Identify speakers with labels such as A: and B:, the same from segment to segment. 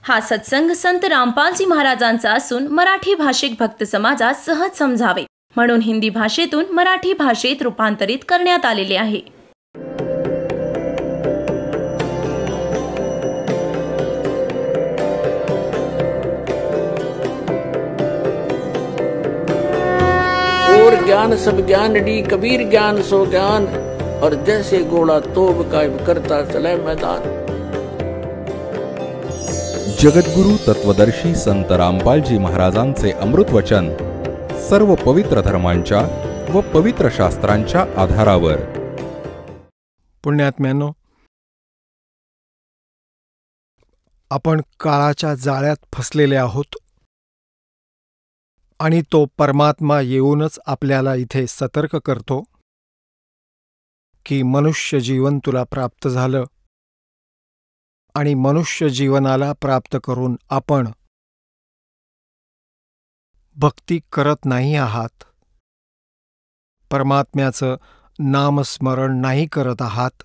A: हा सत्संग संत रामपालजी महाराजांचा असून मराठी भाषिक भक्त समाजास सहज समजावे म्हणून हिंदी भाषेतून मराठी भाषेत रूपांतरित करण्यात आलेले आहे.
B: और ज्ञान सब ज्ञान डी कबीर ज्ञान सो ज्ञान और जैसे घोड़ा तोब कायम करता चले मैदान.
C: जगद्गुरु तत्वदर्शी संत रामपालजी महाराजांचे अमृत वचन सर्व पवित्र धर्मांच्या व पवित्र शास्त्रांच्या आधारावर.
D: पुण्यात्म्यानो, आपण काळाच्या जाळ्यात फसलेले आहोत आणि तो परमात्मा येऊनच आपल्याला इथे सतर्क करतो की मनुष्य जीवन तुला प्राप्त झालं आणि मनुष्य जीवनाला प्राप्त करून आपण भक्ती करत नाही आहात, परमात्म्याचं नामस्मरण नाही करत आहात,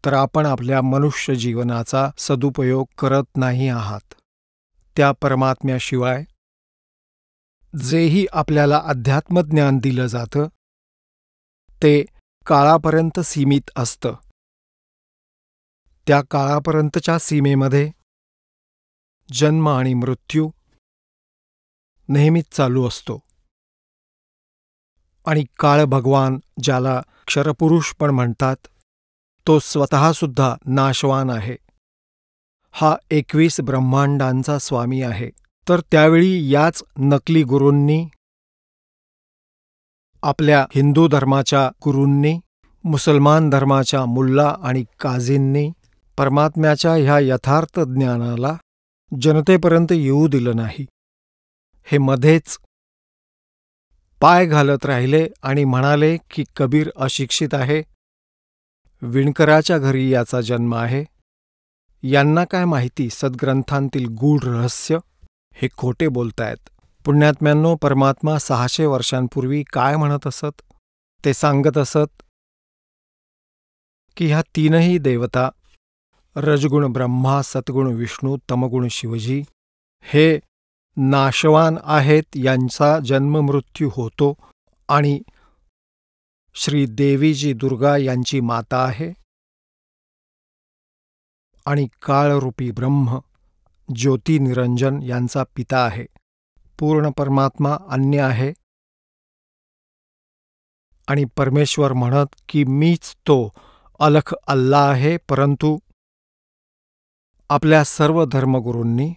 D: तर आपण आपल्या मनुष्य जीवनाचा सदुपयोग करत नाही आहात. त्या परमात्म्याशिवाय जेही आपल्याला अध्यात्मज्ञान दिलं जातं ते काळापर्यंत सीमित असतं. त्या काळापर्यंतच्या सीमेमध्ये जन्म आणि मृत्यू नेहमीच चालू असतो आणि काळ भगवान, ज्याला क्षरपुरुष पण म्हणतात, तो स्वतःसुद्धा नाशवान आहे. हा 21 ब्रह्मांडांचा स्वामी आहे. तर त्यावेळी याच नकली गुरूंनी, आपल्या हिंदू धर्माच्या गुरूंनी, मुसलमान धर्माच्या मुल्ला आणि काझींनी परमात्म्याच्या ह्या यथार्थ ज्ञानाला जनतेपर्यंत येऊ दिलं नाही. हे मध्येच पाय घालत राहिले आणि म्हणाले की कबीर अशिक्षित आहे, विणकराच्या घरी याचा जन्म आहे, यांना काय माहिती सद्ग्रंथांतील गूढ रहस्य. हे खोटे बोलतायत. पुण्यात्म्यांनो, परमात्मा 600 वर्षांपूर्वी काय म्हणत असत? ते सांगत असत की ह्या तीनही देवता, रजगुण ब्रह्मा, सत्गुण विष्णू, तमगुण शिवजी, हे नाशवान आहेत, यांचा जन्ममृत्यू होतो आणि श्री देवीजी दुर्गा यांची माता आहे आणि काळरूपी ब्रह्म ज्योती निरंजन यांचा पिता आहे. पूर्ण परमात्मा अन्य आहे आणि परमेश्वर म्हणत की मीच तो अलख अल्ला आहे. परंतु आपल्या सर्व धर्मगुरूंनी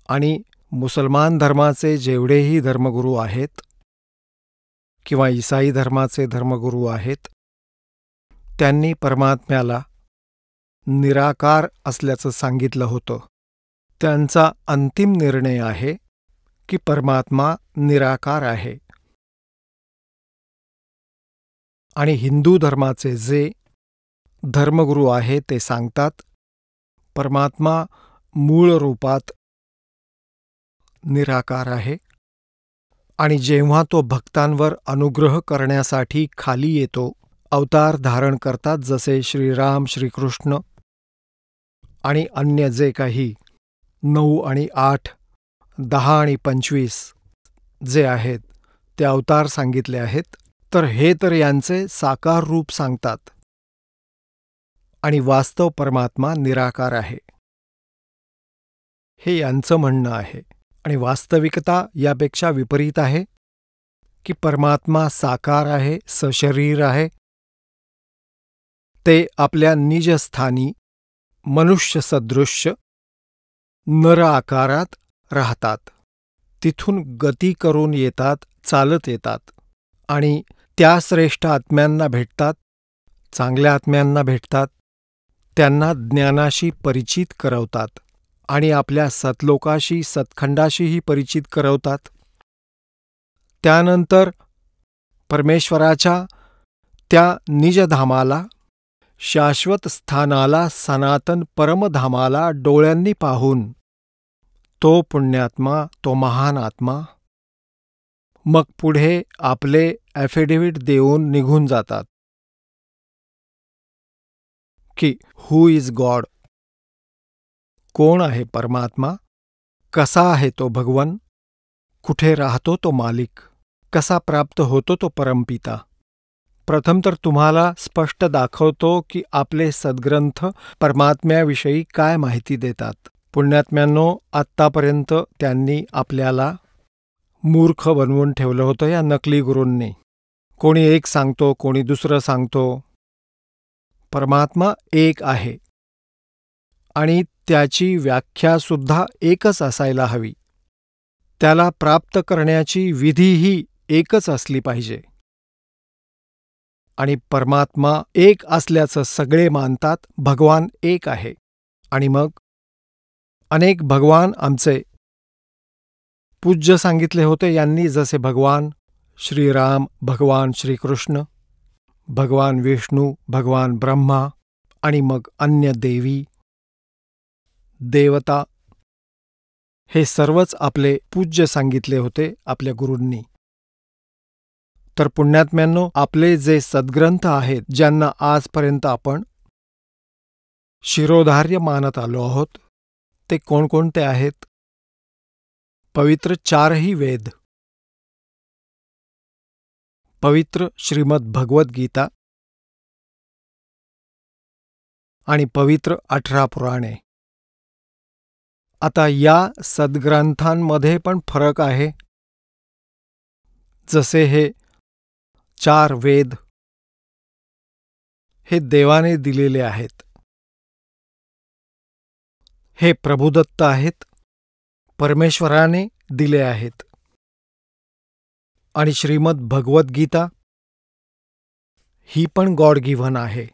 D: आणि मुसलमान धर्माचे जेवढेही धर्मगुरू आहेत किंवा ईसाई धर्माचे धर्मगुरू आहेत, त्यांनी परमात्म्याला निराकार असल्याचं सांगितलं होतं. त्यांचा अंतिम निर्णय आहे की परमात्मा निराकार आहे. आणि हिंदू धर्माचे जे धर्मगुरू आहे ते सांगतात परमात्मा मूळ रूपात निराकार आहे आणि जेव्हा तो भक्तांवर अनुग्रह करण्यासाठी खाली येतो, अवतार धारण करतात, जसे श्रीराम, श्रीकृष्ण आणि अन्य जे काही 9 आणि 8, 10 आणि 25 जे आहेत ते अवतार सांगितले आहेत, तर हे तर यांचे साकार रूप सांगतात आणि वास्तव परमात्मा निराकार आहे, हे यांचं म्हणणं आहे. आणि वास्तविकता यापेक्षा विपरीत आहे की परमात्मा साकार आहे, सशरीर आहे. ते आपल्या निजस्थानी मनुष्य सदृश्य नर आकारात राहतात. तिथून गती करून येतात, चालत येतात आणि त्या श्रेष्ठ आत्म्यांना भेटतात, चांगल्या आत्म्यांना भेटतात, त्यांना ज्ञानाशी परिचित करवतात आणि आपल्या सतलोकाशी, सतखंडाशीही परिचित करवतात. त्यानंतर परमेश्वराच्या त्या निजधामाला, शाश्वत स्थानाला, सनातन परमधामाला डोळ्यांनी पाहून तो पुण्यात्मा, तो महान आत्मा मग पुढे आपले ॲफिडेव्हिट देऊन निघून जातात की हू इज गॉड, कोण आहे परमात्मा, कसा आहे तो भगवन, कुठे राहतो तो मालिक, कसा प्राप्त होतो तो परमपिता. प्रथम तर तुम्हाला स्पष्ट दाखवतो की आपले सद्ग्रंथ परमात्म्याविषयी काय माहिती देतात. पुण्यात्म्यांनो, आत्तापर्यंत त्यांनी आपल्याला मूर्ख बनवून ठेवलं होतं या नकली गुरूंनी. कोणी एक सांगतो, कोणी दुसरं सांगतो. परमात्मा एक आहे आणि त्याची व्याख्यासुद्धा एकच असायला हवी. त्याला प्राप्त करण्याची विधीही एकच असली पाहिजे. आणि परमात्मा एक असल्याचं सगळे मानतात. भगवान एक आहे. आणि मग अनेक भगवान आमचे पूज्य सांगितले होते यांनी, जसे भगवान श्रीराम, भगवान श्रीकृष्ण, भगवान विष्णू, भगवान ब्रह्मा आणि मग अन्य देवी देवता, हे सर्वच आपले पूज्य सांगितले होते आपल्या गुरूंनी. तर पुण्यात्म्यांनो, आपले जे सद्ग्रंथ आहेत, ज्यांना आजपर्यंत आपण शिरोधार्य मानत आलो आहोत, ते कोणकोणते आहेत? पवित्र 4ही वेद, पवित्र श्रीमद भगवद गीता आणि पवित्र 18 पुराणे. आता या सद्ग्रंथांमध्ये पण फरक आहे. जसे हे 4 वेद हे देवाने दिलेले आहेत, हे प्रभुदत्त आहेत, परमेश्वराने दिले आहेत. आणि श्रीमद भगवद गीता ही पण गॉड गिव्हन आहे.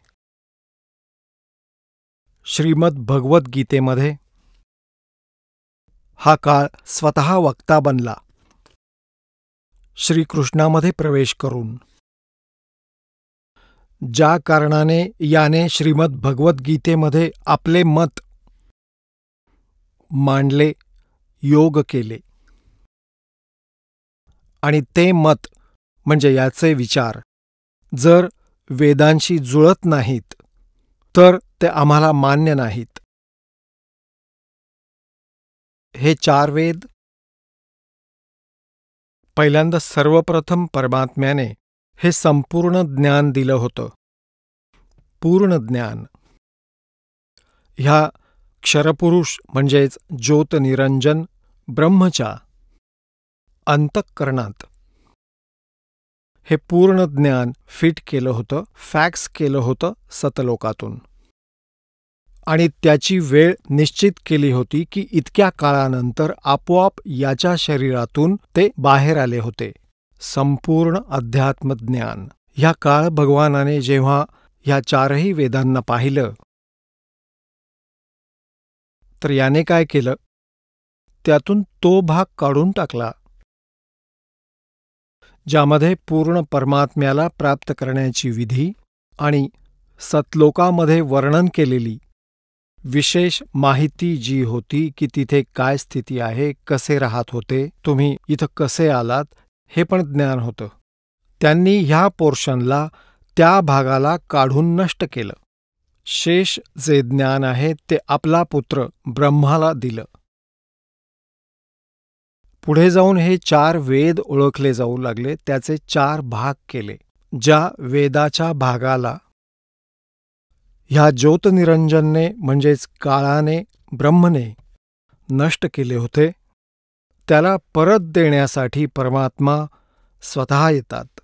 D: श्रीमद भगवद गीतेमध्ये हा काळ स्वतः वक्ता बनला, श्रीकृष्णामध्ये प्रवेश करून. ज्या कारणाने याने श्रीमद भगवद गीतेमध्ये आपले मत मांडले, योग केले. आणि ते मत म्हणजे याचे विचार जर वेदांशी जुळत नाहीत, तर ते आम्हाला मान्य नाहीत. हे 4 वेद पहिल्यांदा सर्वप्रथम परमात्म्याने हे संपूर्ण ज्ञान दिलं होतं. पूर्ण ज्ञान ह्या क्षरपुरुष म्हणजेच ज्योतनिरंजन ब्रह्मच्या अंतःकरणात हे पूर्ण ज्ञान फिट केलं होतं, फॅक्स केलं होतं सतलोकातून. आणि त्याची वेळ निश्चित केली होती की इतक्या काळानंतर आपोआप याच्या शरीरातून ते बाहेर आले होते. संपूर्ण अध्यात्मज्ञान. ह्या काळ भगवानाने जेव्हा ह्या 4ही वेदांना पाहिलं, तर याने काय केलं, त्यातून तो भाग काढून टाकला ज्यामध्ये पूर्ण परमात्म्याला प्राप्त करण्याची विधी आणि सतलोकामध्ये वर्णन केलेली विशेष माहिती जी होती की तिथे काय स्थिती आहे, कसे राहत होते, तुम्ही इथं कसे आलात, हे पण ज्ञान होतं. त्यांनी ह्या पोर्शनला, त्या भागाला काढून नष्ट केलं. शेष जे ज्ञान आहे ते आपला पुत्र ब्रह्माला दिलं. पुढे जाऊन हे 4 वेद ओळखले जाऊ लागले, त्याचे 4 भाग केले. ज्या वेदाच्या भागाला ह्या ज्योतनिरंजनने म्हणजेच काळाने, ब्रह्मने नष्ट केले होते, त्याला परत देण्यासाठी परमात्मा स्वतः येतात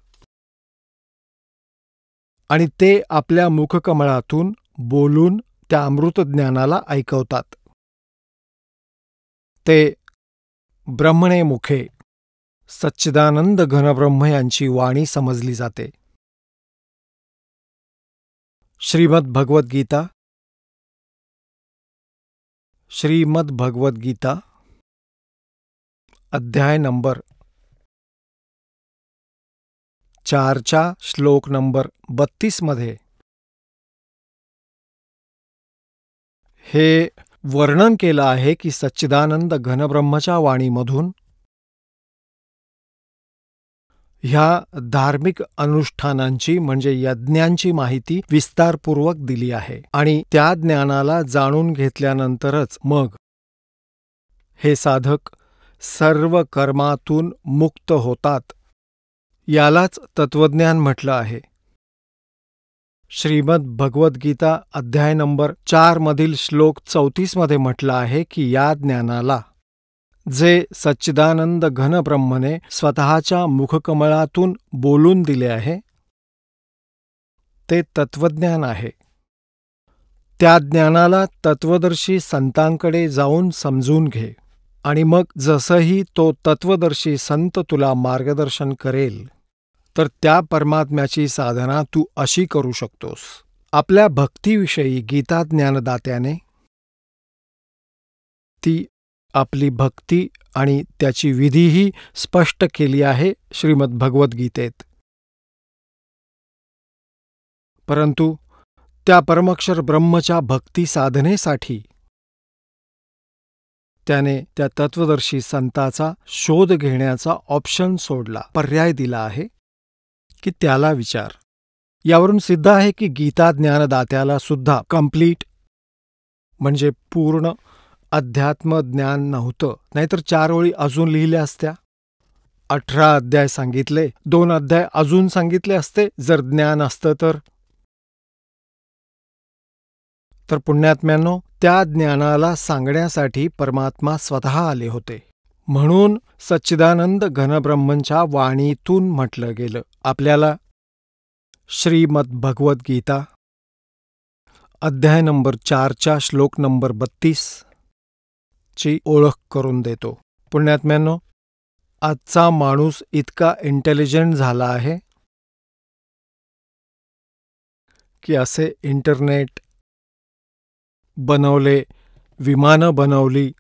D: आणि ते आपल्या मुखकमळातून बोलून त्या अमृतज्ञानाला ऐकवतात. ते ब्रह्मणे मुखे सच्चिदानंद घनब्रह्म यांची वाणी समजली जाते. श्रीमद भगवद गीता, श्रीमद भगवद गीता अध्याय नंबर 4च्या श्लोक नंबर 32 मध्ये हे वर्णन केलं आहे की सच्चिदानंद घनब्रह्मच्या वाणीमधून ह्या धार्मिक अनुष्ठानांची म्हणजे यज्ञांची माहिती विस्तारपूर्वक दिली आहे आणि त्या ज्ञानाला जाणून घेतल्यानंतरच मग हे साधक सर्व कर्मातून मुक्त होतात. यालाच तत्वज्ञान म्हटलं आहे. श्रीमद भगवद्गीता अध्याय नंबर 4 मधील श्लोक 34 मध्ये म्हटलं आहे की या ज्ञानाला जे सच्चिदानंद घनब्रह्मने स्वतःच्या मुखकमळातून बोलून दिले आहे ते तत्वज्ञान आहे. त्या ज्ञानाला तत्वदर्शी संतांकडे जाऊन समजून घे आणि मग जसंही तो तत्वदर्शी संत तुला मार्गदर्शन करेल तर त्या परमात्म्याची साधना तू अशी करू शकतोस. आपल्या भक्तीविषयी गीता ज्ञानदात्याने ती आपली भक्ती आणि त्याची विधीही स्पष्ट केली आहे श्रीमद भगवद्गीतेत. परंतु त्या परमक्षर ब्रह्मच्या भक्ती साधनेसाठी त्याने त्या तत्वदर्शी संताचा शोध घेण्याचा ऑप्शन सोडला, पर्याय दिला आहे की त्याला विचार. यावरून सिद्ध आहे की गीता ज्ञानदात्याला सुद्धा कंप्लीट म्हणजे पूर्ण अध्यात्म ज्ञान नव्हतं, नाहीतर 4 ओळी अजून लिहिल्या असत्या. 18 अध्याय सांगितले, 2 अध्याय अजून सांगितले असते जर ज्ञान असतं तर. पुण्यात्म्यांनो, त्या ज्ञानाला सांगण्यासाठी परमात्मा स्वतः आले होते. म्हणून सच्चिदानंद घनब्रह्मंच्या वाणीतून म्हटलं गेलं. आपल्याला श्रीमद भगवद्गीता अध्याय नंबर 4च्या श्लोक नंबर 32 ची ओळख करून देतो. पुण्यात्म्यांनो, आजचा माणूस इतका इंटेलिजंट झाला आहे की असे इंटरनेट बनवले, विमानं बनवली,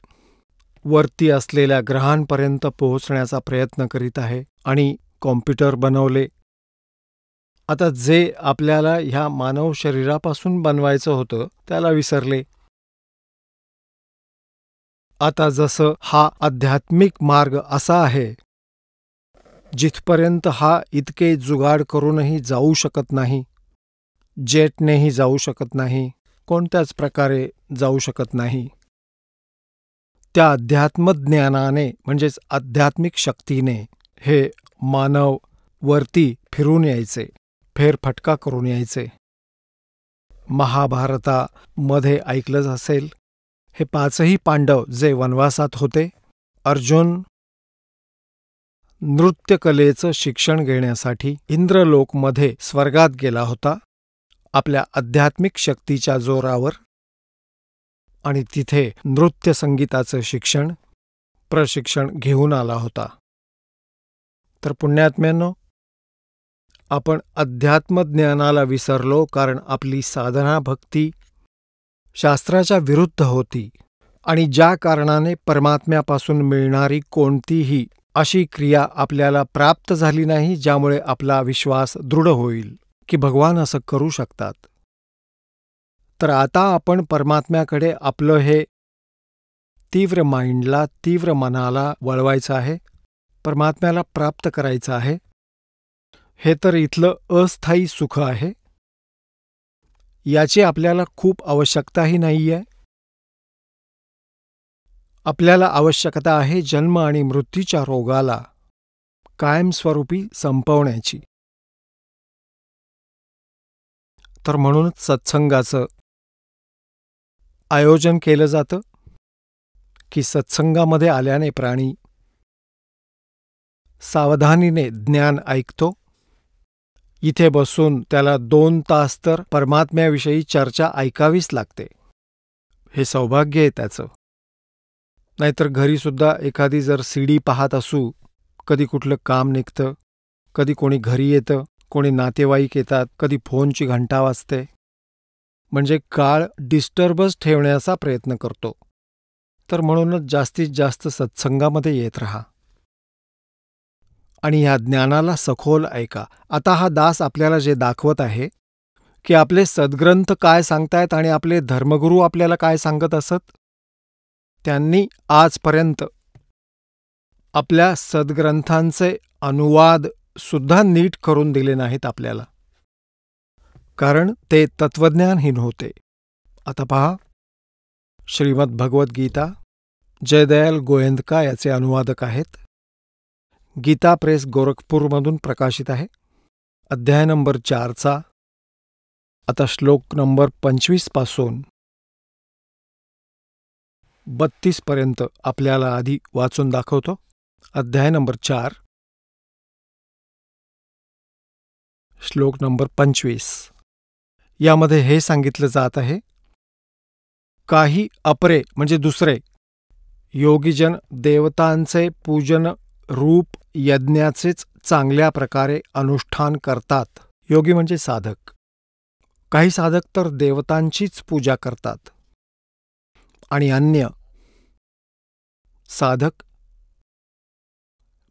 D: वरती असलेल्या ग्रहांपर्यंत पोहोचण्याचा प्रयत्न करीत आहे आणि कॉम्प्युटर बनवले. आता जे आपल्याला ह्या मानव शरीरापासून बनवायचं होतं त्याला विसरले. आता जसं हा आध्यात्मिक मार्ग असा आहे जिथपर्यंत हा इतके जुगाड करूनही जाऊ शकत नाही, जेटनेही जाऊ शकत नाही, कोणत्याच प्रकारे जाऊ शकत नाही, त्या अध्यात्मज्ञानाने म्हणजेच आध्यात्मिक शक्तीने हे मानव वरती फिरून यायचे, फेरफटका करून यायचे. महाभारतामध्ये ऐकलंच असेल, हे 5ही पांडव जे वनवासात होते, अर्जुन नृत्यकलेचं शिक्षण घेण्यासाठी इंद्रलोकमध्ये स्वर्गात गेला होता आपल्या आध्यात्मिक शक्तीच्या जोरावर आणि तिथे नृत्य संगीताचं प्रशिक्षण घेऊन आला होता. तर पुण्यात्म्यांनो, आपण अध्यात्मज्ञानाला विसरलो कारण आपली साधना भक्ती शास्त्राच्या विरुद्ध होती आणि ज्या कारणाने परमात्म्यापासून मिळणारी कोणतीही अशी क्रिया आपल्याला प्राप्त झाली नाही ज्यामुळे आपला विश्वास दृढ होईल की भगवान असं करू शकतात. तर आता आपण परमात्म्याकडे आपलं हे तीव्र माइंडला, तीव्र मनाला वळवायचं आहे, परमात्म्याला प्राप्त करायचं आहे. हे तर इथलं अस्थायी सुख आहे, याची आपल्याला खूप आवश्यकताही नाहीये. आपल्याला आवश्यकता आहे जन्म आणि मृत्यूच्या रोगाला कायमस्वरूपी संपवण्याची. तर म्हणूनच सत्संगाचं आयोजन केलं जातं की सत्संगामध्ये आल्याने प्राणी सावधानीने ज्ञान ऐकतो. इथे बसून त्याला 2 तास तर परमात्म्याविषयी चर्चा ऐकावीच लागते. हे सौभाग्य आहे त्याचं. नाहीतर घरीसुद्धा एखादी जर सीडी पाहत असू, कधी कुठलं काम निघतं, कधी कोणी घरी येतं, कोणी नातेवाईक येतात, कधी फोनची घंटा वाजते, म्हणजे काळ डिस्टर्बच ठेवण्याचा प्रयत्न करतो. तर म्हणूनच जास्तीत जास्त सत्संगामध्ये येत राहा आणि ह्या ज्ञानाला सखोल ऐका. आता हा दास आपल्याला जे दाखवत आहे की आपले सद्ग्रंथ काय सांगतायत आणि आपले धर्मगुरू आपल्याला काय सांगत असत, त्यांनी आजपर्यंत आपल्या सद्ग्रंथांचे अनुवाद सुद्धा नीट करून दिले नाहीत आपल्याला, कारण ते तत्वज्ञानहीन होते. आता पहा, श्रीमद भगवद्गीता जयदयाल गोयंदका याचे अनुवादक आहेत. गीता प्रेस गोरखपूरमधून प्रकाशित आहे. अध्याय नंबर 4चा आता श्लोक नंबर 25 पासून 32 पर्यंत आपल्याला आधी वाचून दाखवतो. अध्याय नंबर 4, श्लोक नंबर 25. यामध्ये हे सांगितलं जात आहे, काही अपरे म्हणजे दुसरे योगीजन देवतांचे पूजन रूप यज्ञाचेच चांगल्या प्रकारे अनुष्ठान करतात. योगी म्हणजे साधक. काही साधक तर देवतांचीच पूजा करतात आणि अन्य साधक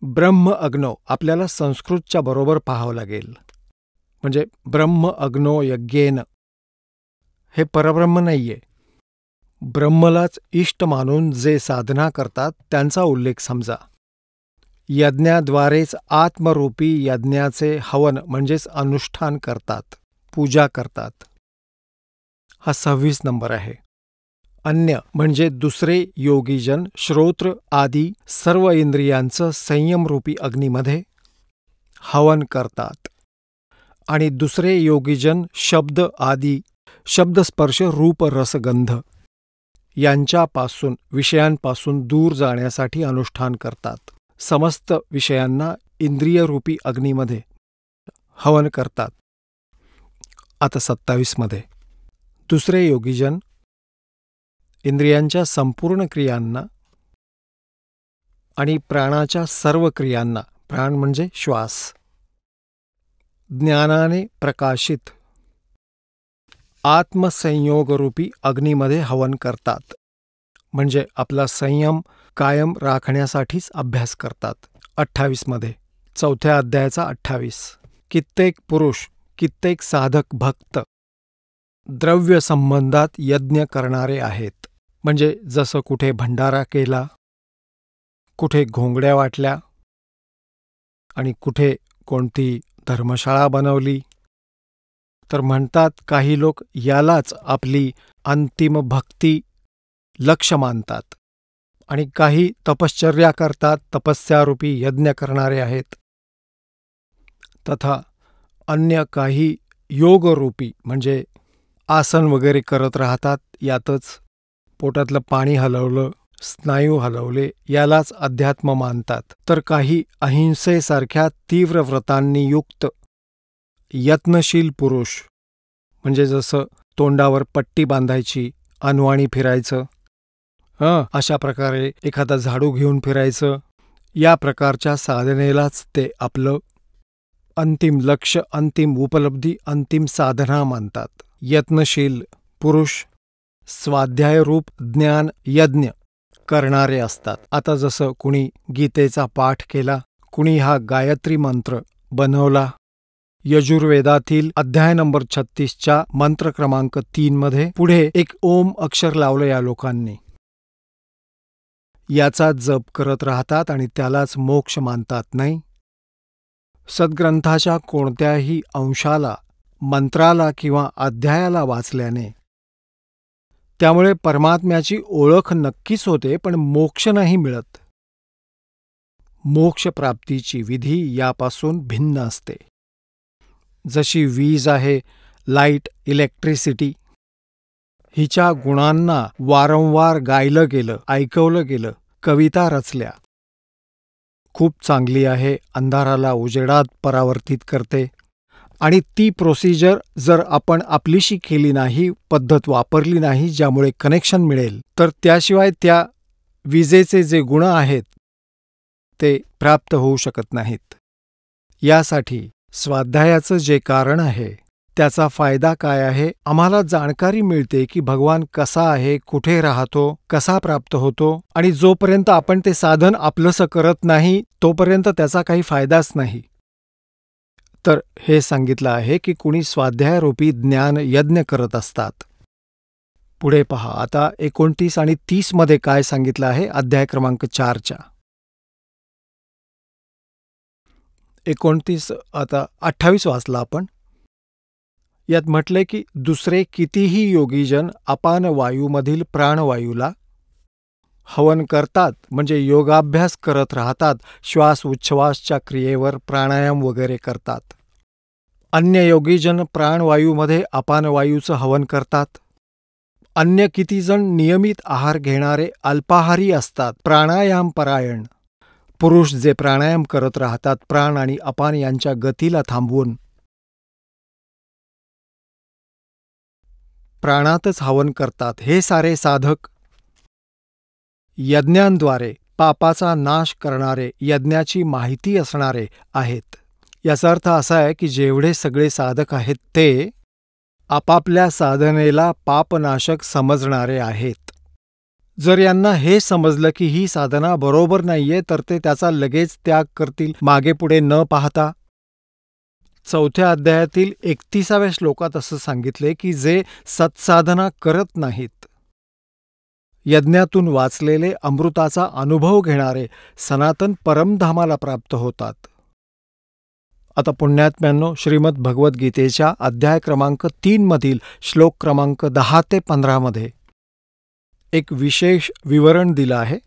D: ब्रह्म अग्नो, आपल्याला संस्कृतच्या बरोबर पाहावं लागेल, म्हणजे ब्रह्म अग्नो यज्ञेन, हे परब्रह्म नाहीये. ब्रह्मलाच इष्ट मानून जे साधना करतात त्यांचा उल्लेख समजा. यज्ञाद्वारेच आत्मरूपी यज्ञाचे हवन म्हणजेच अनुष्ठान करतात, पूजा करतात. हा 26 नंबर आहे. अन्य म्हणजे दुसरे योगीजन श्रोत्र आदी सर्व इंद्रियांचं संयमरूपी अग्नीमध्ये हवन करतात. आणि दुसरे योगीजन शब्द आदी शब्दस्पर्श रूप रसगंध यांच्यापासून विषयांपासून दूर जाण्यासाठी अनुष्ठान करतात. समस्त विषयांना इंद्रियरूपी अग्नीमध्ये हवन करतात. आता 27 मध्ये दुसरे योगीजन इंद्रियांच्या संपूर्ण क्रियांना आणि प्राणाच्या सर्व क्रियांना, प्राण म्हणजे श्वास, ज्ञानाने प्रकाशित आत्मसंयोगरूपी अग्नीमध्ये हवन करतात, म्हणजे आपला संयम कायम राखण्यासाठीच अभ्यास करतात. 28 मध्ये चौथ्या अध्यायाचा 28. कित्येक पुरुष, कित्येक साधक भक्त द्रव्य संबंधात यज्ञ करणारे आहेत, म्हणजे जसं कुठे भंडारा केला, कुठे घोंगड्या वाटल्या आणि कुठे कोणती धर्मशाळा बनवली, तर म्हणतात काही लोक यालाच आपली अंतिम भक्ती लक्ष मानतात. आणि काही तपश्चर्या करतात, तपस्यारूपी यज्ञ करणारे आहेत. तथा अन्य काही योगरूपी म्हणजे आसन वगैरे करत राहतात, यातच पोटातलं पाणी हलवलं, स्नायू हलवले, यालाच अध्यात्म मानतात. तर काही अहिंसेसारख्या तीव्र व्रतांनी युक्त यत्नशील पुरुष, म्हणजे जसं तोंडावर पट्टी बांधायची, अनवाणी फिरायचं, अशा प्रकारे एखादा झाडू घेऊन फिरायचं, या प्रकारच्या साधनेलाच ते आपलं अंतिम लक्ष, अंतिम उपलब्धी, अंतिम साधना मानतात. यत्नशील पुरुष स्वाध्यायरूप ज्ञान यज्ञ करणारे असतात. आता जसं कुणी गीतेचा पाठ केला, कुणी हा गायत्री मंत्र बनवला, यजुर्वेदातील अध्याय नंबर 36च्या मंत्र क्रमांक 3 मध्ये पुढे एक ओम अक्षर लावलं या लोकांनी, याचा जप करत राहतात आणि त्यालाच मोक्ष मानतात. नाही, सद्ग्रंथाच्या कोणत्याही अंशाला, मंत्राला किंवा अध्यायाला वाचल्याने त्यामुळे परमात्म्याची ओळख नक्कीच होते, पण मोक्ष नाही मिळत. मोक्षप्राप्तीची विधी यापासून भिन्न असते. जशी वीज आहे, लाईट, इलेक्ट्रिसिटी, हिच्या गुणांना वारंवार गायलं गेलं, ऐकवलं गेलं, कविता रचल्या, खूप चांगली आहे, अंधाराला उजेडात परावर्तित करते, आणि ती प्रोसिजर जर आपण आपलीशी केली नाही, पद्धत वापरली नाही, ज्यामुळे कनेक्शन मिळेल, तर त्याशिवाय त्या विजेचे जे गुण आहेत ते प्राप्त होऊ शकत नाहीत. यासाठी स्वाध्यायाचं जे कारण आहे, त्याचा फायदा काय आहे, आम्हाला जाणकारी मिळते की भगवान कसा आहे, कुठे राहतो, कसा प्राप्त होतो, आणि जोपर्यंत आपण ते साधन आपलंसं करत नाही तोपर्यंत त्याचा काही फायदाच नाही. तर हे सांगितलं आहे की कुणी स्वाध्यायरूपी ज्ञान यज्ञ करत असतात. पुढे पहा, आता 29 आणि 30 मध्ये काय सांगितलं आहे, अध्याय क्रमांक 4च्या 29 आता 28 वाचला आपण. यात म्हटले की दुसरे कितीही योगीजन अपान वायूमधील प्राणवायूला हवन करतात, म्हणजे योगाभ्यास करत राहतात, श्वास उच्छ्वासच्या क्रियेवर प्राणायाम वगैरे करतात. अन्य योगीजन प्राणवायूमध्ये अपानवायूचं हवन करतात. अन्य कितीजण नियमित आहार घेणारे अल्पाहारी असतात, प्राणायाम परायण पुरुष जे प्राणायाम करत राहतात, प्राण आणि अपान यांच्या गतीला थांबवून प्राणातच हवन करतात. हे सारे साधक यज्ञांद्वारे पापाचा नाश करणारे, यज्ञाची माहिती असणारे आहेत. याचा अर्थ असा आहे की जेवढे सगळे साधक आहेत ते आपापल्या साधनेला पापनाशक समजणारे आहेत. जर यांना हे समजलं की ही साधना बरोबर नाहीये तर ते त्याचा लगेच त्याग करतील, मागे पुढे न पाहता. 4थ्या अध्यायातील 31व्या श्लोकात असं सांगितले की जे सत्साधना करत नाहीत, यज्ञातून वाचलेले अमृताचा अनुभव घेणारे सनातन परमधामाला प्राप्त होतात. आता पुण्यात्म्यांनो, श्रीमद भगवद्गीतेच्या अध्याय क्रमांक 3 मधील श्लोक क्रमांक 10 ते 15 मध्ये एक विशेष विवरण दिलं आहे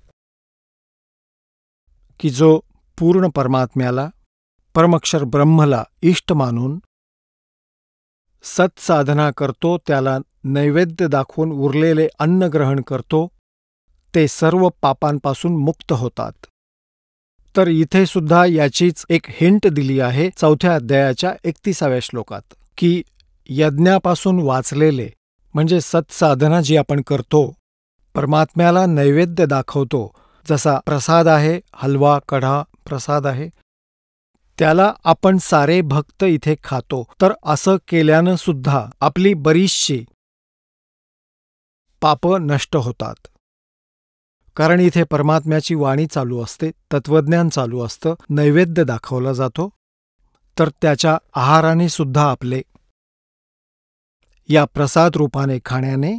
D: की जो पूर्ण परमात्म्याला, परमक्षर ब्रह्मला इष्ट मानून सत्साधना करतो, त्याला नैवेद्य दाखवून उरलेले अन्न ग्रहण करतो, ते सर्व पापांपासून मुक्त होतात. तर इथे सुद्धा याचीच एक हिंट दिली आहे 4थ्या अध्यायाच्या 31व्या श्लोकात की यज्ञापासून वाचलेले म्हणजे सत्साधना जी आपण करतो, परमात्म्याला नैवेद्य दाखवतो, जसा प्रसाद आहे, हलवा कढा प्रसाद आहे, त्याला आपण सारे भक्त इथे खातो. तर असं केल्यानं सुद्धा आपली बरीचशी पापं नष्ट होतात. कारण इथे परमात्म्याची वाणी चालू असते, तत्वज्ञान चालू असतं, नैवेद्य दाखवला जातो, तर त्याच्या आहाराने सुद्धा आपले या प्रसाद रूपाने खाण्याने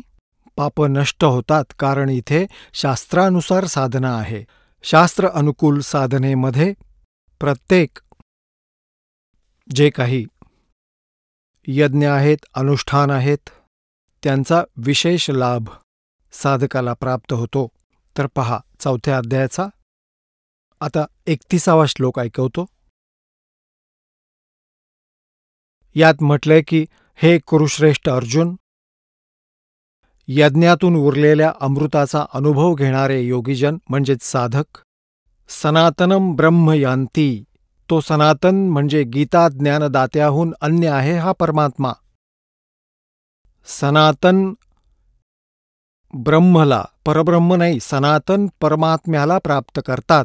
D: पाप नष्ट होतात. कारण इथे शास्त्रानुसार साधना आहे. शास्त्र अनुकूल साधनेमध्ये प्रत्येक जे काही यज्ञ आहेत, अनुष्ठान आहेत, त्यांचा विशेष लाभ साधकाला प्राप्त होतो. तर पहा 4थ्या अध्यायाचा आता 31वा श्लोक ऐकवतो. यात म्हटलंय की हे कुरुश्रेष्ठ अर्जुन, यज्ञातून उरलेल्या अमृताचा अनुभव घेणारे योगीजन म्हणजेच साधक सनातनम ब्रह्म यांती, तो सनातन म्हणजे गीता ज्ञानदात्याहून अन्य आहे हा परमात्मा. सनातन ब्रह्मला, परब्रह्म नाही, सनातन परमात्म्याला प्राप्त करतात,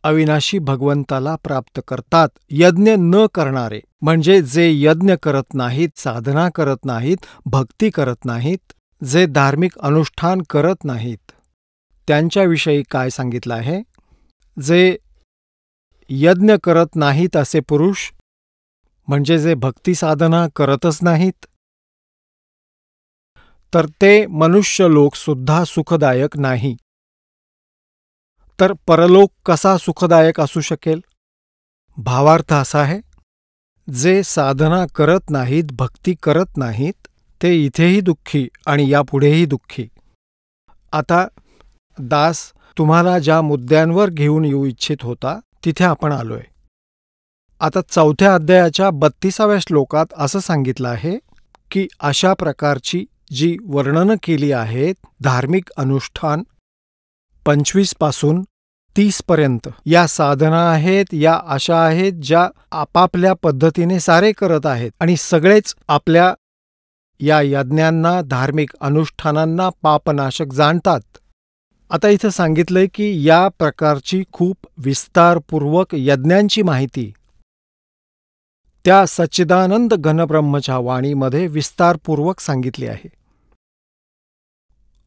D: अविनाशी भगवंताला प्राप्त करतात. यज्ञ न करणारे म्हणजे जे यज्ञ करत नाहीत, साधना करत नाहीत, भक्ती करत नाहीत, जे धार्मिक अनुष्ठान करत नाहीत, त्यांच्याविषयी काय सांगितलं आहे? जे यज्ञ करत नाहीत असे पुरुष म्हणजे जे भक्ती साधना करतच नाहीत, तर ते मनुष्य लोक सुद्धा सुखदायक नाही. तर परलोक कसा सुखदायक असू शकेल? भावार्थ असा आहे, जे साधना करत नाहीत, भक्ती करत नाहीत, ते इथेही दुःखी आणि यापुढेही दुःखी. आता दास तुम्हाला ज्या मुद्द्यांवर घेऊन येऊ इच्छित होता तिथे आपण आलोय. आता 4थ्या अध्यायाच्या 32व्या श्लोकात असं सांगितलं आहे की अशा प्रकारची जी वर्णनं केली आहेत धार्मिक अनुष्ठान 25 पासून 30 पर्यंत या साधना आहेत, या अशा आहेत ज्या आपापल्या पद्धतीने सारे करत आहेत आणि सगळेच आपल्या या यज्ञांना, धार्मिक अनुष्ठानांना पापनाशक जाणतात. आता इथं सांगितलंय की या प्रकारची खूप विस्तारपूर्वक यज्ञांची माहिती त्या सच्चिदानंद घनब्रह्मच्या वाणीमध्ये विस्तारपूर्वक सांगितली आहे.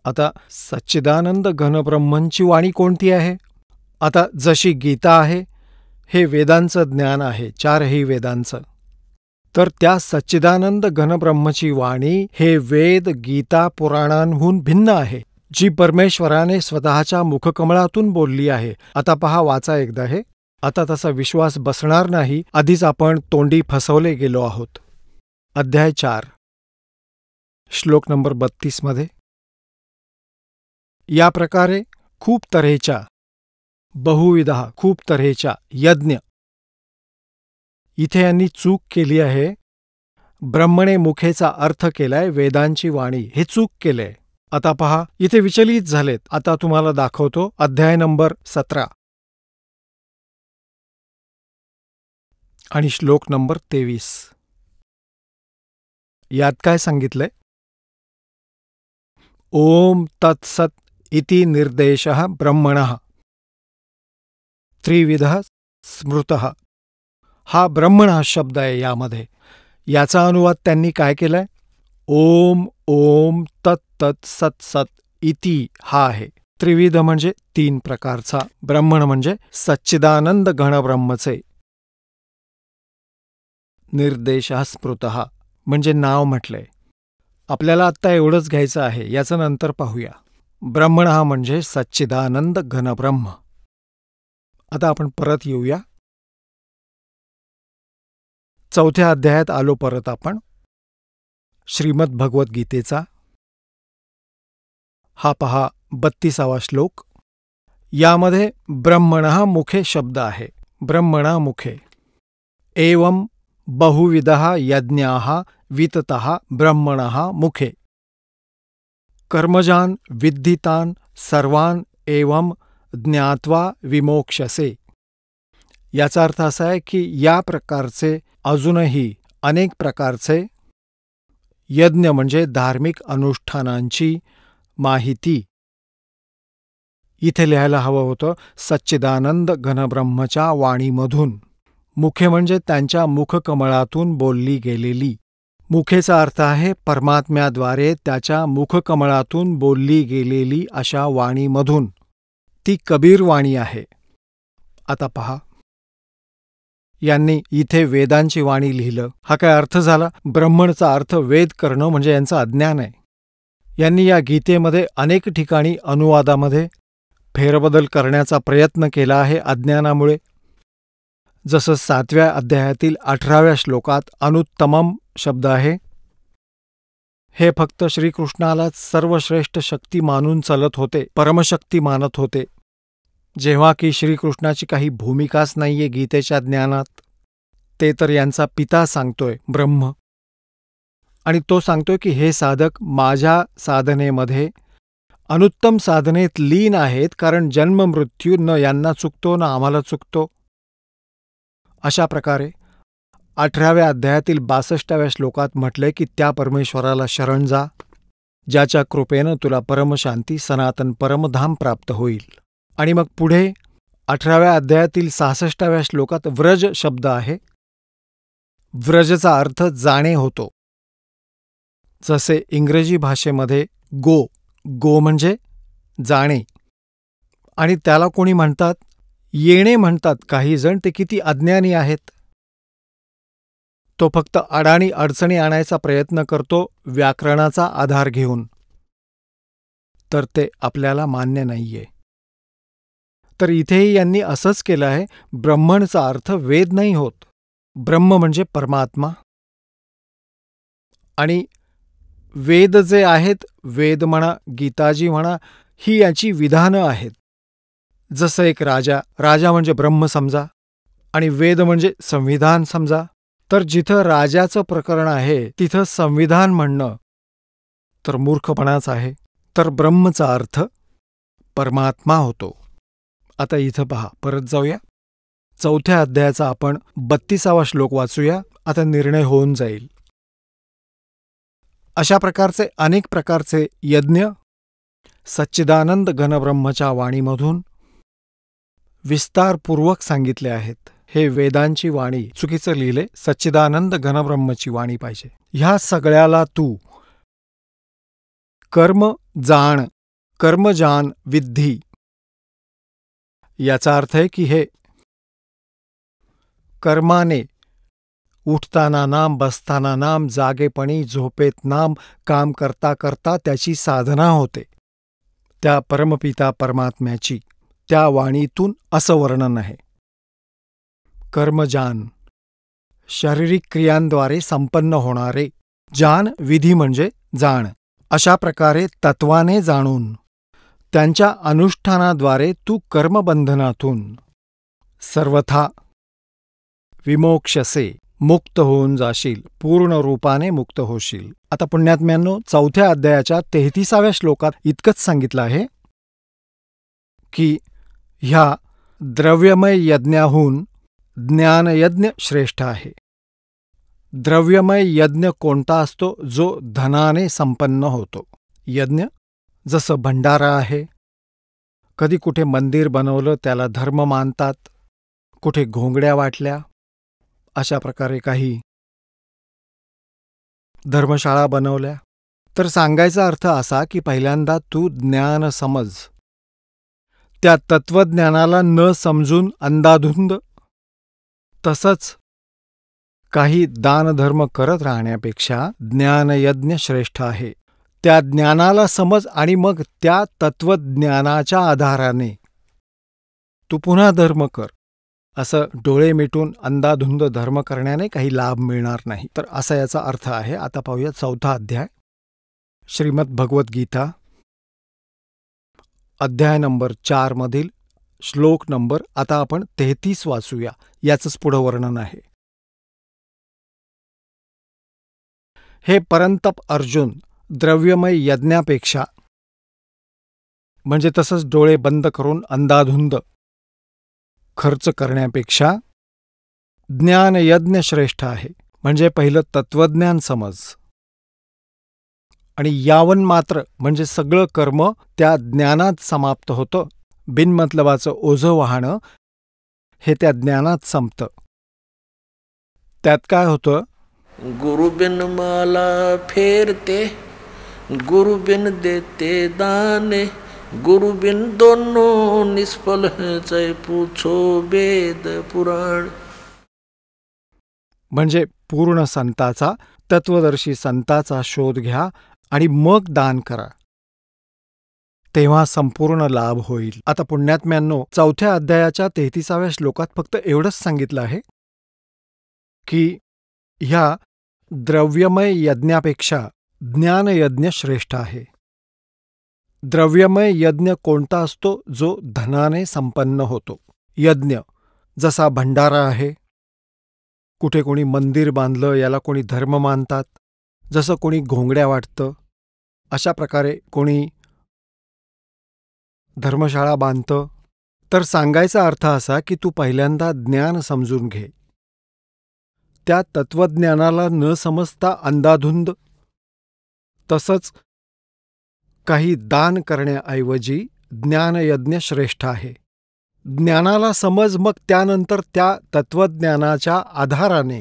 D: आता सच्चिदानंद घनब्रह्मंची वाणी कोणती आहे? आता जशी गीता आहे, हे वेदांचं ज्ञान आहे, 4ही वेदांचं, तर त्या सच्चिदानंद घनब्रह्मची वाणी हे वेद, गीता, पुराणांहून भिन्न आहे, जी परमेश्वराने स्वतःच्या मुखकमळातून बोलली आहे. आता पहा, वाचा एकदा हे. आता तसा विश्वास बसणार नाही, आधीच आपण तोंडी फसवले गेलो आहोत. अध्याय 4 श्लोक नंबर 32 मध्ये या प्रकारे खूप तऱ्हेच्या बहुविधा खूप तऱ्हेच्या यज्ञ. इथे यांनी चूक केली आहे. ब्रह्मणे मुखेचा अर्थ केलाय वेदांची वाणी, हे चूक केलंय. आता पहा, इथे विचलित झालेत. आता तुम्हाला दाखवतो. अध्याय नंबर 17 आणि श्लोक नंबर 23. यात काय सांगितलंय? ओम तत्सत इति निर्देशः ब्रह्मणः त्रिविधः स्मृतः. हा ब्रह्मणः शब्द आहे यामध्ये. याचा अनुवाद त्यांनी काय केलाय? ओम ओम तत् तत् सत सत इति हा आहे. त्रिविध म्हणजे 3 प्रकारचा, ब्रह्मण म्हणजे सच्चिदानंद घनब्रह्मचे. निर्देशः स्मृतः म्हणजे नाव म्हटलंय. आपल्याला आत्ता एवढंच घ्यायचं आहे, याचं नंतर पाहूया. ब्रह्मण हा म्हणजे सच्चिदानंद घनब्रह्म. आता आपण परत येऊया. 4थ्या अध्यायात आलो परत आपण. श्रीमद भगवद्गीतेचा हा पहा 32वा श्लोक. यामध्ये ब्रह्मणः मुखे शब्द आहे. ब्रह्मणा मुखे. एवं बहुविधः यज्ञाः विततः ब्रह्मणः मुखे. कर्मजान विद्धितान सर्वान एवं ज्ञात्वा विमोक्षसे. याचा अर्थ असा आहे की या प्रकारचे अजूनही अनेक प्रकारचे यज्ञ म्हणजे धार्मिक अनुष्ठानांची माहिती इथे लिहायला हवं होतं सच्चिदानंद घनब्रह्मच्या वाणीमधून. मुखे म्हणजे त्यांच्या मुखकमळातून बोलली गेलेली. मुखेचा अर्थ आहे परमात्म्याद्वारे त्याच्या मुखकमळातून बोलली गेलेली अशा वाणीमधून. ती कबीर वाणी आहे. आता पहा, यांनी इथे वेदांची वाणी लिहिलं. हा काय अर्थ झाला? ब्रह्मणचा अर्थ वेद करणं म्हणजे यांचं अज्ञान आहे. यांनी या गीतेमध्ये अनेक ठिकाणी अनुवादामध्ये फेरबदल करण्याचा प्रयत्न केला आहे अज्ञानामुळे. जसं 7व्या अध्यायातील 18व्या श्लोकात अनुत्तमम शब्द आहे. हे फक्त श्रीकृष्णालाच सर्वश्रेष्ठ शक्ती मानून चालत होते, परमशक्ती मानत होते, जेव्हा की श्रीकृष्णाची काही भूमिकाच नाहीये गीतेच्या ज्ञानात. ते तर यांचा पिता सांगतोय ब्रह्म. आणि तो सांगतोय की हे साधक माझ्या साधनेमध्ये अनुत्तम साधनेत लीन आहेत, कारण जन्म मृत्यू न यांना चुकतो ना आम्हाला चुकतो. अशा प्रकारे 18व्या अध्यायातील 62व्या श्लोकात म्हटलंय की त्या परमेश्वराला शरण जा, ज्याच्या कृपेनं तुला परमशांती सनातन परमधाम प्राप्त होईल. आणि मग पुढे 18व्या अध्यायातील 66व्या श्लोकात व्रज शब्द आहे. व्रजचा अर्थ जाणे होतो. जसे इंग्रजी भाषेमध्ये गो म्हणजे जाणे, आणि त्याला कोणी म्हणतात येणे म्हणतात काही जण. ते किती अज्ञानी आहेत. तो फक्त अडाणी अडचणी आणायचा प्रयत्न करतो व्याकरणाचा आधार घेऊन, तर ते आपल्याला मान्य नाहीये. तर इथेही यांनी असंच केलं आहे. ब्रह्मणचा अर्थ वेद नाही होत. ब्रह्म म्हणजे परमात्मा. आणि वेद जे आहेत, वेद म्हणा गीताजी म्हणा, ही याची विधानं आहेत. जसं एक राजा म्हणजे ब्रह्म समजा, आणि वेद म्हणजे संविधान समजा. तर जिथं राजाचं प्रकरण आहे तिथं संविधान म्हणणं तर मूर्खपणाच आहे. तर ब्रह्मचा अर्थ परमात्मा होतो. आता इथं पहा, परत जाऊया. 4थ्या अध्यायाचा आपण 32वा श्लोक वाचूया. आता निर्णय होऊन जाईल. अशा प्रकारचे अनेक प्रकारचे यज्ञ सच्चिदानंद घनब्रह्मच्या वाणीमधून विस्तारपूर्वक सांगितले आहेत. हे वेदांची वाणी चुकीचं लिहिले. सच्चिदानंद घनब्रह्मची वाणी पाहिजे. ह्या सगळ्याला तू कर्मजान विद्धी. याचा अर्थ आहे की हे कर्माने उठताना नाम, बसताना नाम, जागेपणी झोपेत नाम, काम करता करता त्याची साधना होते त्या परमपिता परमात्म्याची. त्या वाणीतून असं वर्णन आहे. कर्मजान, शारीरिक क्रियांद्वारे संपन्न होणारे. जान विधी म्हणजे जाण. अशा प्रकारे तत्वाने जाणून त्यांच्या अनुष्ठानाद्वारे तू कर्मबंधनातून सर्वथा विमोक्षसे, मुक्त होऊन जाशील, पूर्ण रूपाने मुक्त होशील. आता पुण्यात्म्यांनो, 4थ्या अध्यायाच्या 33व्या श्लोकात इतकंच सांगितलं आहे की ह्या द्रव्यमय यज्ञाहून ज्ञानयज्ञ श्रेष्ठ आहे. द्रव्यमय यज्ञ कोणता असतो? जो धनाने संपन्न होतो. यज्ञ जसं भंडारा आहे, कधी कुठे मंदिर बनवलं त्याला धर्म मानतात, कुठे घोंगड्या वाटल्या, अशा प्रकारे काही धर्मशाळा बनवल्या. तर सांगायचा अर्थ असा की पहिल्यांदा तू ज्ञान समज. त्या तत्वज्ञानाला न समजून अंधाधुंद तसंच काही दानधर्म करत राहण्यापेक्षा ज्ञानयज्ञ श्रेष्ठ आहे. त्या ज्ञानाला समज आणि मग त्या तत्वज्ञानाच्या आधाराने तू पुन्हा धर्म कर. असं डोळे मिटून अंधाधुंद धर्म करण्याने काही लाभ मिळणार नाही. तर असा याचा अर्थ आहे. आता पाहूया 4था अध्याय, श्रीमद भगवद्गीता, अध्याय नंबर 4 मधील श्लोक नंबर आता आपण 33 वाचूया. याचंच पुढं वर्णन आहे. हे परंतप अर्जुन, द्रव्यमय यज्ञापेक्षा म्हणजे तसंच डोळे बंद करून अंधाधुंद खर्च करण्यापेक्षा ज्ञानयज्ञ श्रेष्ठ आहे. म्हणजे पहिलं तत्वज्ञान समज आणि यावन मात्र म्हणजे सगळं कर्म त्या ज्ञानात समाप्त होतं. बिनमतलबाचं ओझं वाहणं हे त्या ज्ञानात संपतं. त्यात काय होतं?
B: गुरु बिन माला फेरते, गुरु बिन देते दाने, गुरु बिन दोनों निष्फल हैं, चाहे पूछो वेद पुराण.
D: म्हणजे पूर्ण संताचा, तत्वदर्शी संताचा शोध घ्या आणि मग दान करा, तेव्हा संपूर्ण लाभ होईल. आता पुण्यात्म्यांनो, 4थ्या अध्यायाच्या 33व्या श्लोकात फक्त एवढंच सांगितलं आहे की ह्या द्रव्यमय यज्ञापेक्षा ज्ञानयज्ञ श्रेष्ठ आहे. द्रव्यमय यज्ञ कोणता असतो? जो धनाने संपन्न होतो. यज्ञ जसा भंडारा आहे, कुठे कोणी मंदिर बांधलं याला कोणी धर्म मानतात, जसं कोणी घोंगड्या वाटतं, अशा प्रकारे कोणी धर्मशाळा बांधतं. तर सांगायचा अर्थ असा की तू पहिल्यांदा ज्ञान समजून घे. त्या तत्वज्ञानाला न समजता अंधाधुंद तसंच काही दान करण्याऐवजी ज्ञानयज्ञ श्रेष्ठ आहे. ज्ञानाला समज, मग त्यानंतर त्या तत्वज्ञानाच्या आधाराने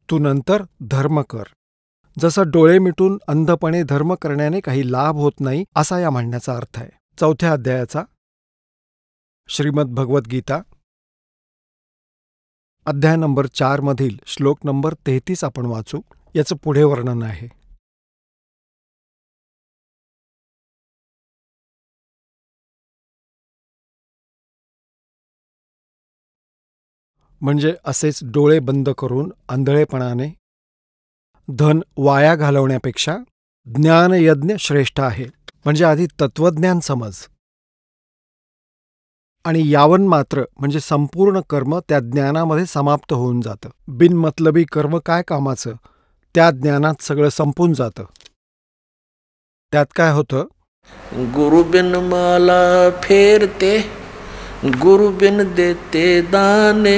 D: तू नंतर धर्म कर. जसं डोळे मिटून अंधपणे धर्म करण्याने काही लाभ होत नाही, असा या म्हणण्याचा अर्थ आहे. 4थ्या अध्यायाचा श्रीमद भगवद्गीता, अध्याय नंबर 4 मधील श्लोक नंबर 33 आपण वाचू. याचं पुढे वर्णन आहे. म्हणजे असेच डोळे बंद करून आंधळेपणाने धन वाया घालवण्यापेक्षा ज्ञानयज्ञ श्रेष्ठ आहे. म्हणजे आधी तत्वज्ञान समज आणि यावन मात्र म्हणजे संपूर्ण कर्म त्या ज्ञानामध्ये समाप्त होऊन जातं. बिनमतलबी कर्म काय कामाचं? त्या ज्ञानात सगळं संपून जातं. त्यात काय होतं?
B: गुरु बिन माला फेरते, गुरु बिन देते दाने,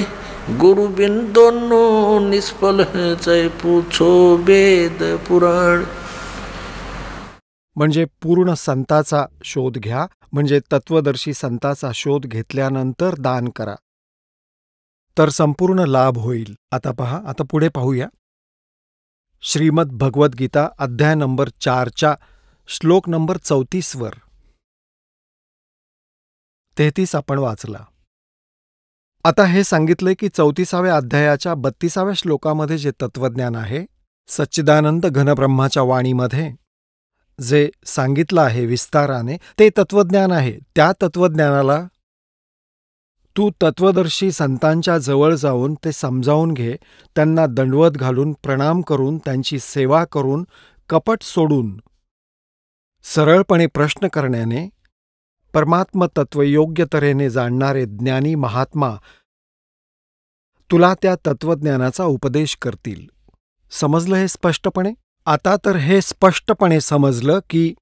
B: गुरु बिन दोनों निष्फल हैं, चाहे पूछो वेद पुराण.
D: म्हणजे पूर्ण संताचा शोध घ्या, म्हणजे तत्वदर्शी संताचा शोध घेतल्यानंतर दान करा, तर संपूर्ण लाभ होईल. आता पहा, आता पुढे पाहूया. श्रीमद भगवद्गीता, अध्याय नंबर 4च्या श्लोक नंबर 34 वर 33 आपण वाचला. आता हे सांगितले की 34व्या अध्यायाच्या 32व्या श्लोकामध्ये जे तत्वज्ञान आहे, सच्चिदानंद घनब्रह्माच्या वाणीमध्ये जे सांगितलं आहे विस्ताराने, ते तत्वज्ञान आहे. त्या तत्वज्ञानाला तू तत्वदर्शी संतांच्या जवळ जाऊन ते समजावून घे, त्यांना दंडवत घालून प्रणाम करून त्यांची सेवा करून कपट सोडून सरळपणे प्रश्न करण्याने परमात्मतत्व योग्य तऱ्हेने जाणणारे ज्ञानी महात्मा तुला त्या तत्वज्ञानाचा उपदेश करतील. समजलं हे स्पष्टपणे? आता तर हे स्पष्टपणे समजलं की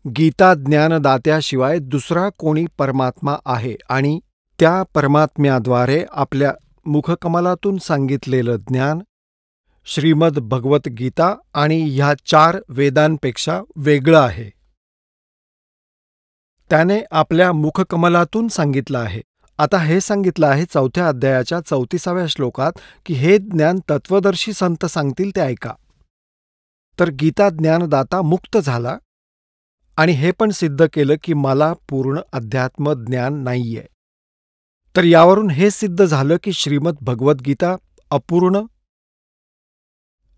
D: गीता ज्ञानदात्याशिवाय दुसरा कोणी परमात्मा आहे आणि त्या परमात्म्याद्वारे आपल्या मुखकमलातून सांगितलेलं ज्ञान श्रीमद भगवद्गीता आणि ह्या 4 वेदांपेक्षा वेगळं आहे. त्याने आपल्या मुखकमलातून सांगितलं आहे. आता हे सांगितलं आहे 4थ्या अध्यायाच्या 34व्या श्लोकात की हे ज्ञान तत्वदर्शी संत सांगतील ते ऐका. तर गीता ज्ञानदाता मुक्त झाला आणि हे पण सिद्ध केलं की मला पूर्ण अध्यात्म ज्ञान नाहीये. तर यावरून हे सिद्ध झालं की श्रीमद भगवद्गीता अपूर्ण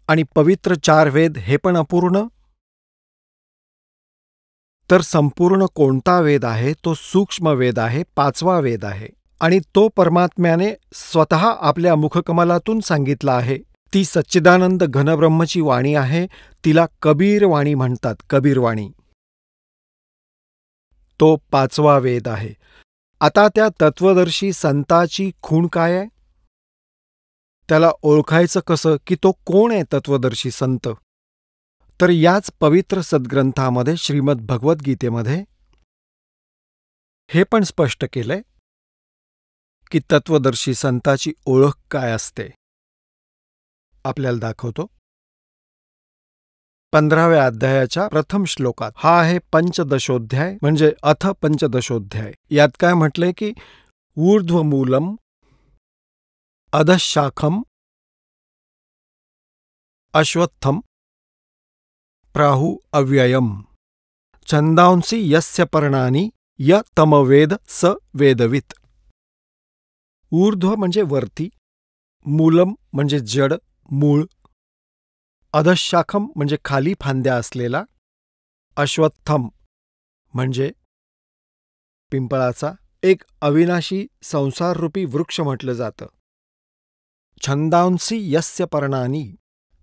D: आणि पवित्र 4 वेद हे पण अपूर्ण. तर संपूर्ण कोणता वेद आहे? तो सूक्ष्म वेद आहे, 5वा वेद आहे. आणि तो परमात्म्याने स्वतः आपल्या मुखकमलातून सांगितला आहे. ती सच्चिदानंद घनब्रह्मची वाणी आहे. तिला कबीर वाणी म्हणतात, कबीरवाणी. तो 5वा वेद आहे. आता त्या तत्वदर्शी संताची खूण काय आहे? त्याला ओळखायचं कसं की तो कोण आहे तत्वदर्शी संत? तर याच पवित्र सद्ग्रंथामध्ये श्रीमद भगवद्गीतेमध्ये हे पण स्पष्ट केलंय की तत्वदर्शी संताची ओळख काय असते. आपल्याला दाखवतो. 15व्या अध्यायाच्या प्रथम श्लोकात. हा आहे पंचदशोध्याय म्हणजे अथ पंचदशोध्याय. यात काय म्हटलंय की ऊर्ध्वमूलम अधशाखम अश्वत्थम प्राहु अव्ययम छंदांसी यस्य पर्णानि य तमवेद स वेदवित. ऊर्ध्व म्हणजे वरती, मूलम म्हणजे जड, मूळ, अधशाखम म्हणजे खाली फांद्या असलेला, अश्वत्थम म्हणजे पिंपळाचा एक अविनाशी संसाररूपी वृक्ष म्हटलं जातं. छंदांसी यस्य पर्णानि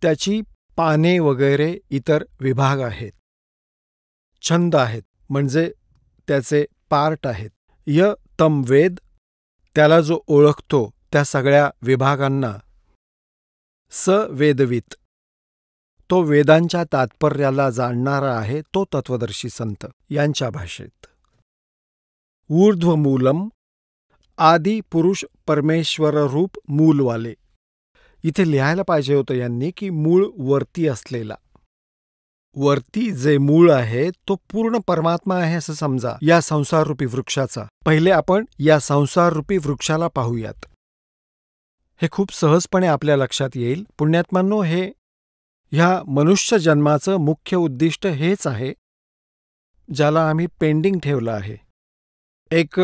D: त्याची पाने वगैरे इतर विभाग आहेत. छंद आहेत म्हणजे त्याचे पार्ट आहेत. य तम वेद त्याला जो ओळखतो त्या सगळ्या विभागांना, स वेदवित तो वेदांच्या तात्पर्याला जाणणारा आहे, तो तत्वदर्शी संत. यांच्या भाषेत ऊर्ध्वमूलम आदि पुरुष परमेश्वररूप मूलवाले. इथे लिहायला पाहिजे होतं यांनी की मूळ वरती असलेला. वरती जे मूळ आहे तो पूर्ण परमात्मा आहे असं समजा या संसाररूपी वृक्षाचा. पहिले आपण या संसाररूपी वृक्षाला पाहूयात. हे खूप सहजपणे आपल्या लक्षात येईल. पुण्यात्मांनो, हे ह्या मनुष्य जन्माचं मुख्य उद्दिष्ट हेच आहे ज्याला आम्ही पेंडिंग ठेवलं आहे. एक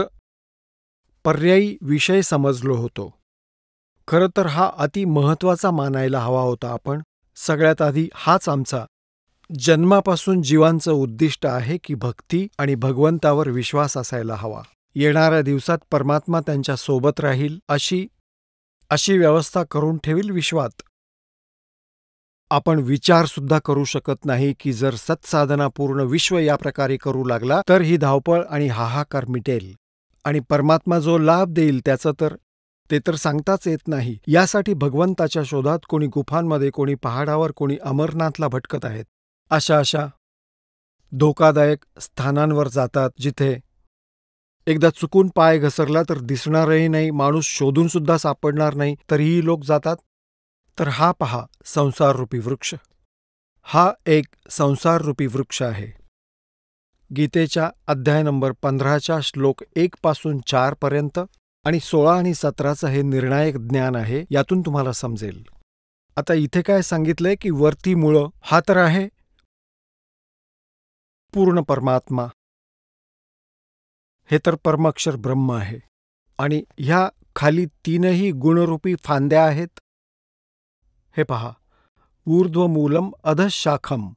D: पर्यायी विषय समजलो होतो. खरं तर हा अति महत्वाचा मानायला हवा होता आपण. सगळ्यात आधी हाच आमचा जन्मापासून जीवांचं उद्दिष्ट आहे की भक्ती आणि भगवंतावर विश्वास असायला हवा. येणाऱ्या दिवसात परमात्मा त्यांच्या सोबत राहील अशी व्यवस्था करून ठेवील विश्वात. आपण विचारसुद्धा करू शकत नाही की जर सत्साधना पूर्ण विश्व या प्रकारे करू लागला तर ही धावपळ आणि हाहाकार मिटेल आणि परमात्मा जो लाभ देईल ते तर सांगताच येत नाही. यासाठी भगवंताच्या शोधात कोणी गुफांमध्ये, कोणी पहाडावर, कोणी अमरनाथला भटकत आहेत. अशा धोकादायक स्थानांवर जातात जिथे एकदा चुकून पाय घसरला तर दिसणारही नाही, माणूस शोधून सुद्धा सापडणार नाही, तरीही लोक जातात. तर हा पहा संसाररूपी वृक्ष. हा एक संसाररूपी वृक्ष आहे. गीतेच्या अध्याय नंबर 15च्या श्लोक 1 पासून 4 पर्यंत आणि 16 आणि 17चं हे निर्णायक ज्ञान आहे. यातून तुम्हाला समजेल. आता इथे काय सांगितलंय की वरती मुळं हा तर आहे पूर्ण परमात्मा. हे तर परमाक्षर ब्रह्म आहे आणि ह्या खाली 3ही गुणरूपी फांद्या आहेत. हे पहा, ऊर्ध्वमूलम अधशाखम.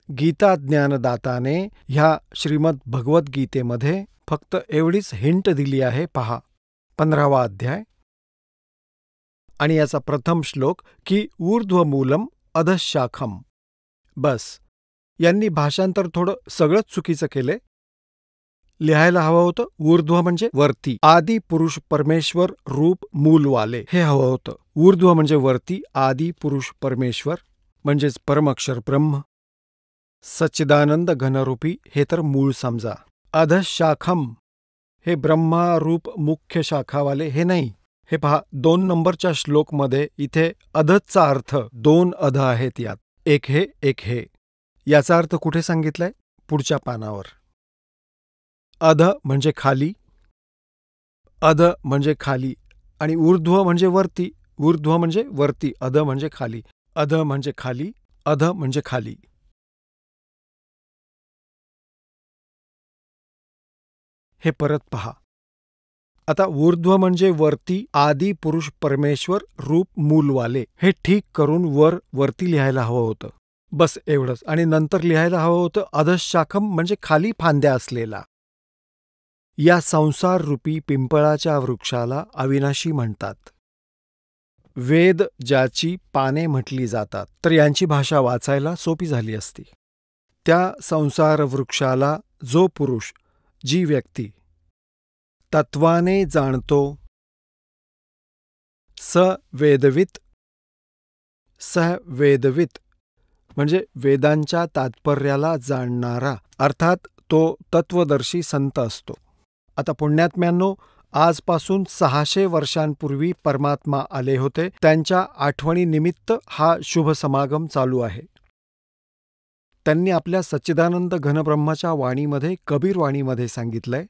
D: गीता ज्ञानदाताने ह्या श्रीमद भगवद्गीतेमध्ये फक्त एवढीच हिंट दिली आहे पहा. 15वा अध्याय आणि याचा प्रथम श्लोक की ऊर्ध्वमूलम अधशाखम. बस, यांनी भाषांतर थोडं सगळंच चुकीचं केले. लिहायला हवं होतं ऊर्ध्व म्हणजे वरती, आदि पुरुष परमेश्वर रूप मूलवाले हे हवं होतं. ऊर्ध्व म्हणजे वरती, आदि पुरुष परमेश्वर म्हणजेच परमक्षर ब्रह्म, सच्चिदानंद घनरूपी हे तर मूळ समजा. अधशाखम हे ब्रह्मारूप मुख्य शाखावाले हे नाही. हे पहा 2 नंबरच्या श्लोकमध्ये इथे अधचा अर्थ 2 अध आहेत यात, एक हे एक हे. याचा अर्थ कुठे सांगितलाय? पुढच्या पानावर. अध म्हणजे खाली, अध म्हणजे खाली आणि ऊर्ध्व म्हणजे वरती, ऊर्ध्व म्हणजे वरती, अध म्हणजे खाली, अध म्हणजे खाली, अध म्हणजे खाली. हे परत पहा. आता ऊर्ध्व म्हणजे वरती, आदि पुरुष परमेश्वर रूप मूलवाले हे ठीक करून वरती लिहायला हवं होतं. बस एवढंच. आणि नंतर लिहायला हवं होतं अधशाखम म्हणजे खाली फांद्या असलेला. या संसाररूपी पिंपळाच्या वृक्षाला अविनाशी म्हणतात. वेद ज्याची पाने म्हटली जातात, तर यांची भाषा वाचायला सोपी झाली असती. त्या संसार वृक्षाला जो पुरुष, जी व्यक्ती तत्वाने जाणतो, स वेदवित म्हणजे वेदांच्या तात्पर्याला जाणणारा, अर्थात तो तत्वदर्शी संत असतो. आता पुण्यात्म्यांनो, आजपासून 600 वर्षांपूर्वी परमात्मा आले होते. त्यांच्या आठवणीनिमित्त हा शुभ समागम चालू आहे. त्यांनी आपल्या सच्चिदानंद घनब्रह्माच्या वाणीमध्ये, कबीर वाणीमध्ये सांगितलंय,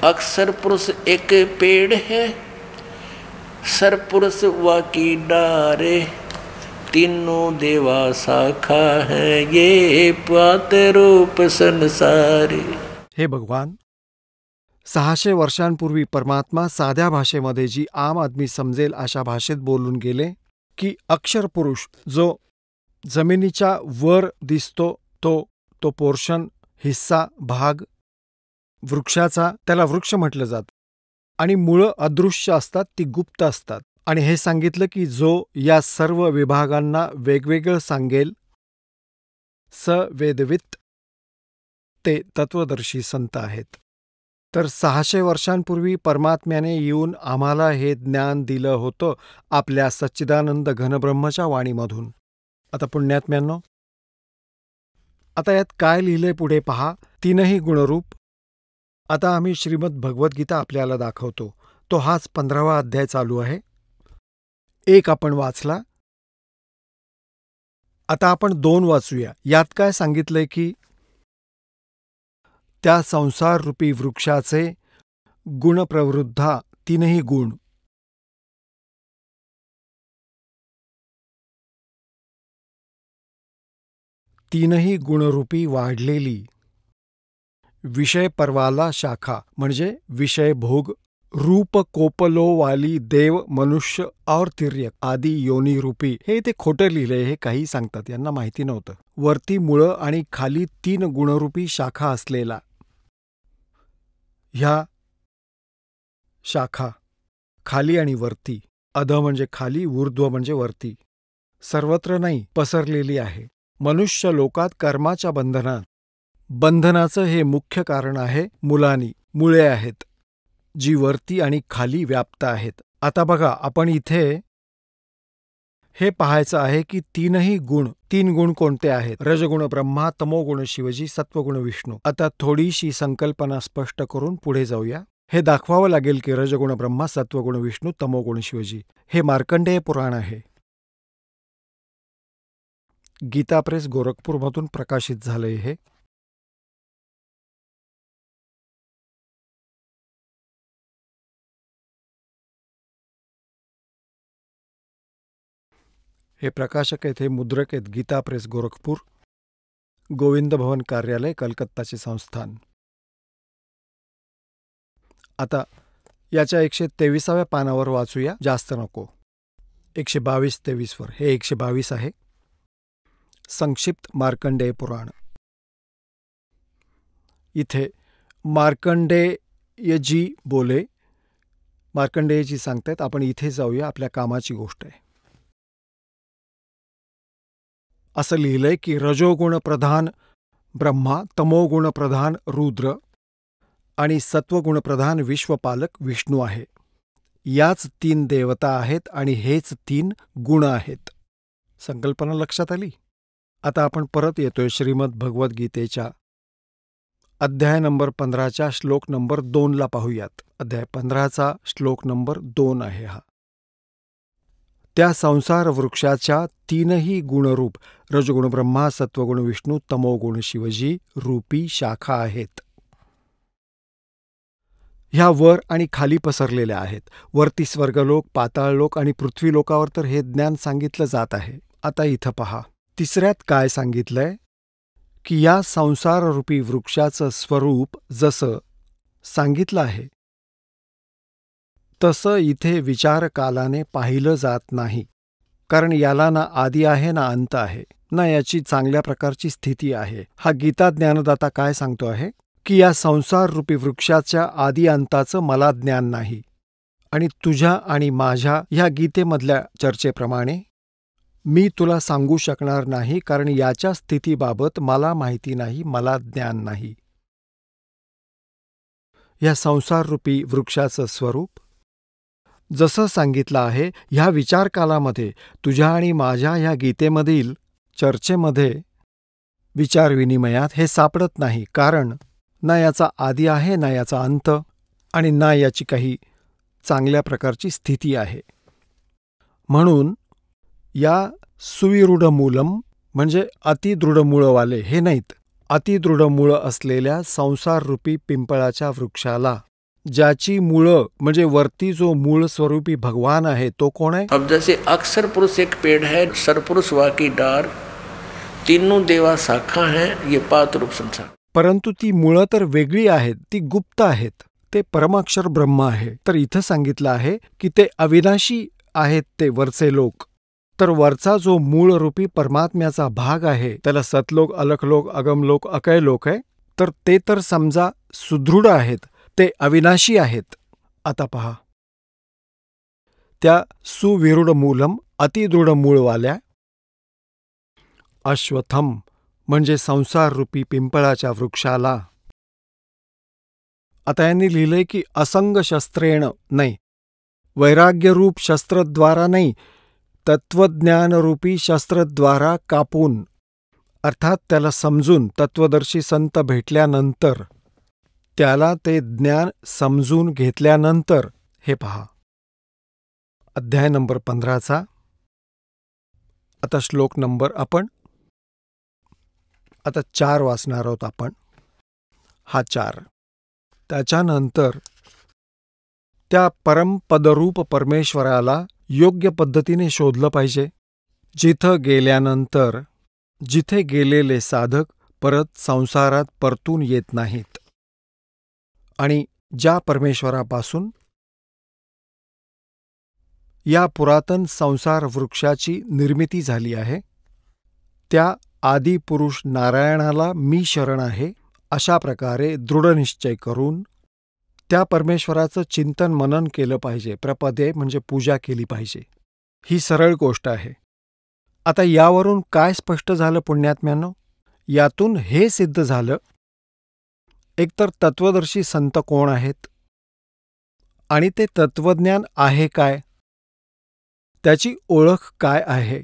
B: अक्सर पुरुष एक पेड़ है, सरपुरुष वाकी डारे, तीनों देवा शाखा है, ये पात रूप संसारे.
D: हे भगवान, 600 वर्षांपूर्वी परमात्मा साध्या भाषेमध्ये, जी आम आदमी समजेल अशा भाषेत बोलून गेले की अक्षर पुरुष जो जमिनीच्या वर दिसतो, तो पोर्शन, हिस्सा, भाग वृक्षाचा, त्याला वृक्ष म्हटलं जातं. आणि मुळं अदृश्य असतात, ती गुप्त असतात. आणि हे सांगितलं की जो या सर्व विभागांना वेगवेगळं सांगेल, स वेदवित, ते तत्वदर्शी संत आहेत. तर 600 वर्षांपूर्वी परमात्म्याने येऊन आम्हाला हे ज्ञान दिलं होतं आपल्या सच्चिदानंद घनब्रह्माच्या वाणीमधून. आता पुण्यात्म्यांनो, आता यात काय लिहिलंय पुढे पहा. 3ही गुणरूप. आता आम्ही श्रीमद भगवद्गीता आपल्याला दाखवतो. तो हाच 15वा अध्याय चालू आहे. 1 आपण वाचला. आता आपण 2 वाचूया. यात काय सांगितलंय की त्या संसाररूपी वृक्षाचे गुणप्रवृद्धा 3ही गुण. तीनही गुणरूपी वाढलेली विषय पर्वाला शाखा म्हणजे विषय भोग, रूप कोपलोवाली देव, मनुष्य और तिर्यक आदी योनी रूपी. हे ते खोटं लिहिलंय, हे काही सांगतात, यांना माहिती नव्हतं. वरती मुळं आणि खाली 3 गुणरूपी शाखा असलेला. ह्या शाखा खाली आणि वरती, अध म्हणजे खाली, ऊर्ध्व म्हणजे वरती, सर्वत्र नाही, पसरलेली आहे. मनुष्य लोकात कर्माच्या बंधनाचं हे मुख्य कारण आहे. मुळे आहेत, जी वरती आणि खाली व्याप्त आहेत. आता बघा, आपण इथे हे पाहायचं आहे की 3ही गुण, 3 गुण कोणते आहेत? रजगुण ब्रह्मा, तमोगुण शिवजी, सत्वगुण विष्णू. आता थोडीशी संकल्पना स्पष्ट करून पुढे जाऊया. हे दाखवावं लागेल की रजगुण ब्रह्मा, सत्वगुण विष्णू, तमोगुण शिवजी. हे मार्कंडेय पुराण आहे. गीता प्रेस गोरखपूरमधून प्रकाशित झालंय. हे प्रकाशक आहेत, हे मुद्रक आहेत. गीता प्रेस गोरखपूर, गोविंद भवन कार्यालय, कलकत्ताचे संस्थान. आता याच्या 123व्या पानावर वाचूया, जास्त नको. 122-23 वर. हे 122 आहे. संक्षिप्त मार्कंडेय पुराण. इथे मार्कंडेयजी बोले. मार्कंडेयजी सांगतायत, आपण इथे जाऊया, आपल्या कामाची गोष्ट आहे. असं लिहिलंय की रजोगुण प्रधान ब्रह्मा, तमोगुण प्रधान रुद्र आणि सत्वगुण प्रधान विश्वपालक विष्णू आहे. याच 3 देवता आहेत आणि हेच 3 गुण आहेत. संकल्पना लक्षात आली? आता आपण परत येतोय श्रीमद भगवद्गीतेच्या अध्याय नंबर 15च्या श्लोक नंबर 2ला पाहूयात. अध्याय 15चा श्लोक नंबर 2 आहे हा. त्या संसार वृक्षाच्या 3ही गुणरूप रजगुण ब्रह्मा, सत्वगुण विष्णू, तमोगुण शिवजी रूपी शाखा आहेत. ह्या वर आणि खाली पसरलेल्या आहेत. वरती स्वर्गलोक, पाताळलोक आणि पृथ्वीलोकावर तर हे ज्ञान सांगितलं जात आहे. आता इथं पहा, तिसऱ्यात काय सांगितलंय की या संसाररूपी वृक्षाचं स्वरूप जसं सांगितलं आहे तसं इथे विचारकालाने पाहिलं जात नाही. कारण याला ना आदी आहे ना अंत आहे, ना याची चांगल्या प्रकारची स्थिती आहे. हा गीता ज्ञानदाता काय सांगतो आहे की या संसाररूपी वृक्षाच्या आदी अंताचं मला ज्ञान नाही. आणि तुझ्या आणि माझ्या ह्या गीतेमधल्या चर्चेप्रमाणे मी तुला सांगू शकणार नाही, कारण याच्या स्थितीबाबत मला माहिती नाही, मला ज्ञान नाही. या संसाररूपी वृक्षाचं स्वरूप जसं सांगितलं आहे ह्या विचारकालामध्ये, तुझ्या आणि माझ्या ह्या गीतेमधील चर्चेमध्ये, विचारविनिमयात हे सापडत नाही. कारण ना याचा आदी आहे, ना याचा अंत, आणि ना याची काही चांगल्या प्रकारची स्थिती आहे. म्हणून या सुविरूढ मूलम म्हणजे अतिदृढ मुळंवाले हे नाहीत, अतिदृढ मुळं असलेल्या संसाररूपी पिंपळाच्या वृक्षाला, ज्याची मुळं म्हणजे वरती जो मूळ स्वरूपी भगवान आहे तो कोण आहे?
B: अब जैसे अक्षर पुरुष एक पेड़ है, सरपुरुष वाकी डार, तीनों देवा शाखा हैं, ये पात रूप संसार.
D: परंतु ती मुळं तर वेगळी आहेत, ती गुप्त आहेत, ते परमाक्षर ब्रह्म आहे. तर इथं सांगितलं आहे की ते अविनाशी आहेत, ते वरचे लोक. तर वरचा जो मूळरूपी परमात्म्याचा भाग आहे त्याला सतलोक, अलखलोक, अगमलोक, अकयलोक आहे. तर ते तर समजा सुदृढ आहेत, ते अविनाशी आहेत. आता पहा, त्या सुविरूढ मूलम अतिदृढ मूळवाल्या अश्वत्थम म्हणजे संसाररूपी पिंपळाच्या वृक्षाला. आता यांनी लिहिलंय की असंग शस्त्रेण नाही, वैराग्यरूप शस्त्रद्वारा नाही, तत्वज्ञानरूपी शस्त्रद्वारा कापून, अर्थात त्याला समजून, तत्वदर्शी संत भेटल्यानंतर, त्याला ते ज्ञान समजून घेतल्यानंतर. हे पहा, अध्याय नंबर 15चा आता श्लोक नंबर आपण आता 4 वाचणार आहोत आपण. हा 4. त्याच्यानंतर त्या परमपदरूप परमेश्वराला योग्य पद्धतीने शोधलं पाहिजे. जिथं गेल्यानंतर, जिथे गेलेले साधक परत संसारात परतून येत नाहीत, आणि ज्या परमेश्वरापासून या पुरातन संसार वृक्षाची निर्मिती झाली आहे, त्या आदिपुरुष नारायणाला मी शरण आहे, अशा प्रकारे दृढनिश्चय करून त्या परमेश्वराचं चिंतन मनन केलं पाहिजे. प्रपदे म्हणजे पूजा केली पाहिजे. ही सरळ गोष्ट आहे. आता यावरून काय स्पष्ट झालं पुण्यात्म्यांनो? यातून हे सिद्ध झालं, एकतर तत्वदर्शी संत कोण आहेत आणि ते तत्वज्ञान आहे काय, त्याची ओळख काय आहे,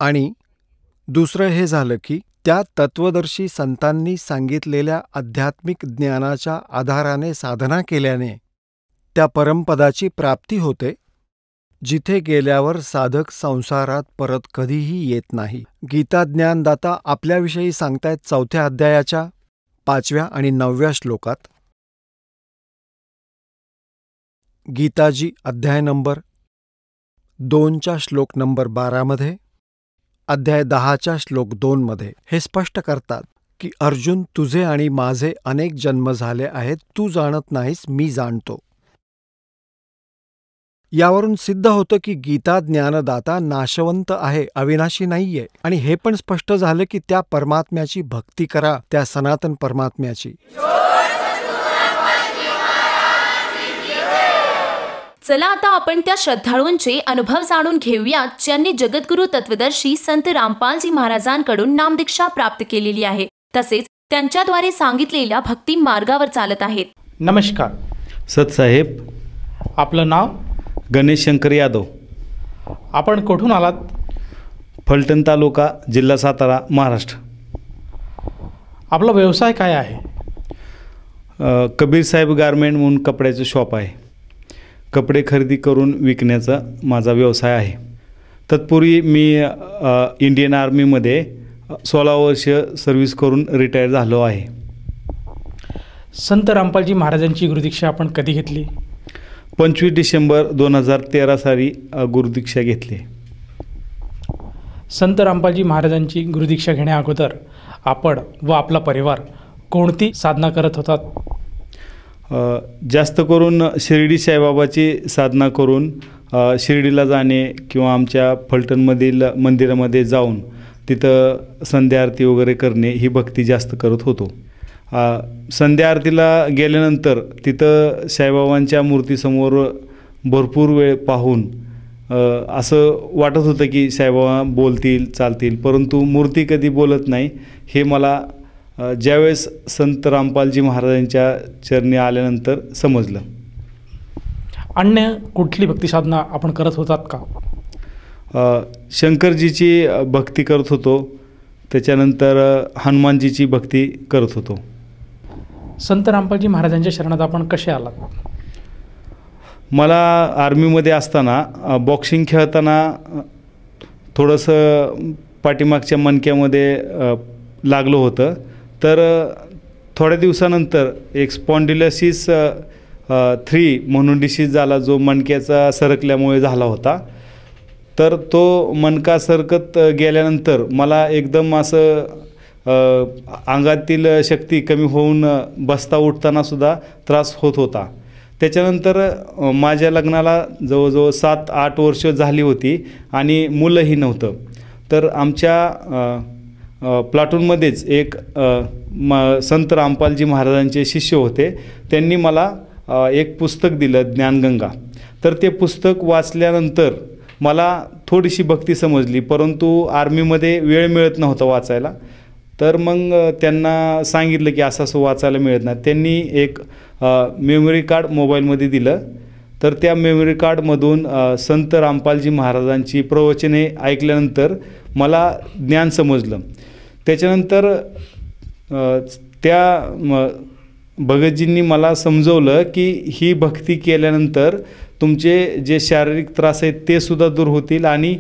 D: आणि दुसरं हे झालं की त्या तत्वदर्शी संतांनी सांगितलेल्या आध्यात्मिक ज्ञानाच्या आधाराने साधना केल्याने त्या परमपदाची प्राप्ती होते, जिथे गेल्यावर साधक संसारात परत कधीही येत नाही. गीता ज्ञानदाता आपल्याविषयी सांगतायत 4थ्या अध्यायाच्या 5व्या आणि 9व्या श्लोकात. गीताजी अध्याय नंबर 2च्या श्लोक नंबर 12मध्ये, अध्याय 10च्या श्लोक 2मध्ये हे स्पष्ट करतात की अर्जुन, तुझे आणि माझे अनेक जन्म झाले आहेत, तू जाणत नाहीस, मी जाणतो. यावरून सिद्ध होतं की गीता ज्ञानदाता नाशवंत आहे, अविनाशी नाहीये. आणि हे पण स्पष्ट झालं की त्या परमात्म्याची भक्ती करा, त्या सनातन परमात्म्याची.
A: चला आता आपण त्या श्रद्धाळूंचे अनुभव जाणून घेऊयात ज्यांनी जगद्गुरु तत्वदर्शी संत रामपालजी महाराजांकडून नामदीक्षा प्राप्त केलेली आहे, तसेच त्यांच्याद्वारे सांगितलेल्या भक्ती मार्गावर चालत आहेत.
E: नमस्कार
F: सतसाहेब,
E: आपलं नाव?
F: गणेश शंकर यादव.
E: आपण कुठून आलात?
F: फलटण तालुका, जिल्हा सातारा, महाराष्ट्र.
E: आपला व्यवसाय काय आहे?
F: कबीर साहेब गारमेंट म्हणून कपड्याचं शॉप आहे. कपडे खरेदी करून विकण्याचा माझा व्यवसाय आहे. तत्पूर्वी मी इंडियन आर्मीमध्ये 16 वर्ष सर्व्हिस करून रिटायर झालो आहे.
E: संत रामपालजी महाराजांची गुरुदीक्षा आपण कधी घेतली?
F: 25 डिसेंबर 2013 साली गुरुदीक्षा घेतली.
E: संत रामपालजी महाराजांची गुरुदीक्षा घेण्या अगोदर आपण व आपला परिवार कोणती साधना करत होतात?
F: जास्त करून शिर्डी साईबाबाची साधना करून शिर्डीला जाणे किंवा आमच्या फलटणमधील मंदिरामध्ये जाऊन तिथं संध्या आरती वगैरे करणे ही भक्ती जास्त करत होतो. संध्या आरतीला गेल्यानंतर तिथं साईबाबांच्या मूर्तीसमोर भरपूर वेळ पाहून असं वाटत होतं की साईबाबा बोलतील, चालतील, परंतु मूर्ती कधी बोलत नाही. हे मला ज्यावेळेस संत रामपालजी महाराजांच्या चरणी आल्यानंतर समजलं.
E: अन्य कुठली भक्ती साधना आपण करत होतात का?
F: शंकरजीची भक्ती करत होतो, त्याच्यानंतर हनुमानजीची भक्ती करत होतो.
E: संत रामपालजी महाराजांच्या शरणात आपण कसे आलात?
F: मला आर्मीमध्ये असताना बॉक्सिंग खेळताना थोडंसं पाठीमागच्या मणक्यामध्ये लागलं होतं. तर थोड्या दिवसानंतर एक स्पॉन्डिलोसिस 3 म्हणून डिसीज झाला, जो मणक्याचा सरकल्यामुळे झाला होता. तर तो मणका सरकत गेल्यानंतर मला एकदम असं अंगातील शक्ती कमी होऊन बसता उठतानासुद्धा त्रास होत होता. त्याच्यानंतर माझ्या लग्नाला जवळजवळ 7-8 वर्ष झाली होती आणि मुलंही नव्हतं. तर आमच्या प्लाटूनमध्येच एक संत रामपालजी महाराजांचे शिष्य होते. त्यांनी मला एक पुस्तक दिलं, ज्ञानगंगा. तर ते पुस्तक वाचल्यानंतर मला थोडीशी भक्ती समजली, परंतु आर्मीमध्ये वेळ मिळत नव्हता वाचायला. तर मग त्यांना सांगितलं की असं वाचायला मिळत नाही. त्यांनी एक मेमरी कार्ड मोबाईलमध्ये दिलं. तर त्या मेमरी कार्डमधून संत रामपालजी महाराजांची प्रवचने ऐकल्यानंतर मला ज्ञान समजलं. त्याच्यानंतर त्या भगतजींनी मला समजवलं की ही भक्ती केल्यानंतर तुमचे जे शारीरिक त्रास आहेत ते सुद्धा दूर होतील आणि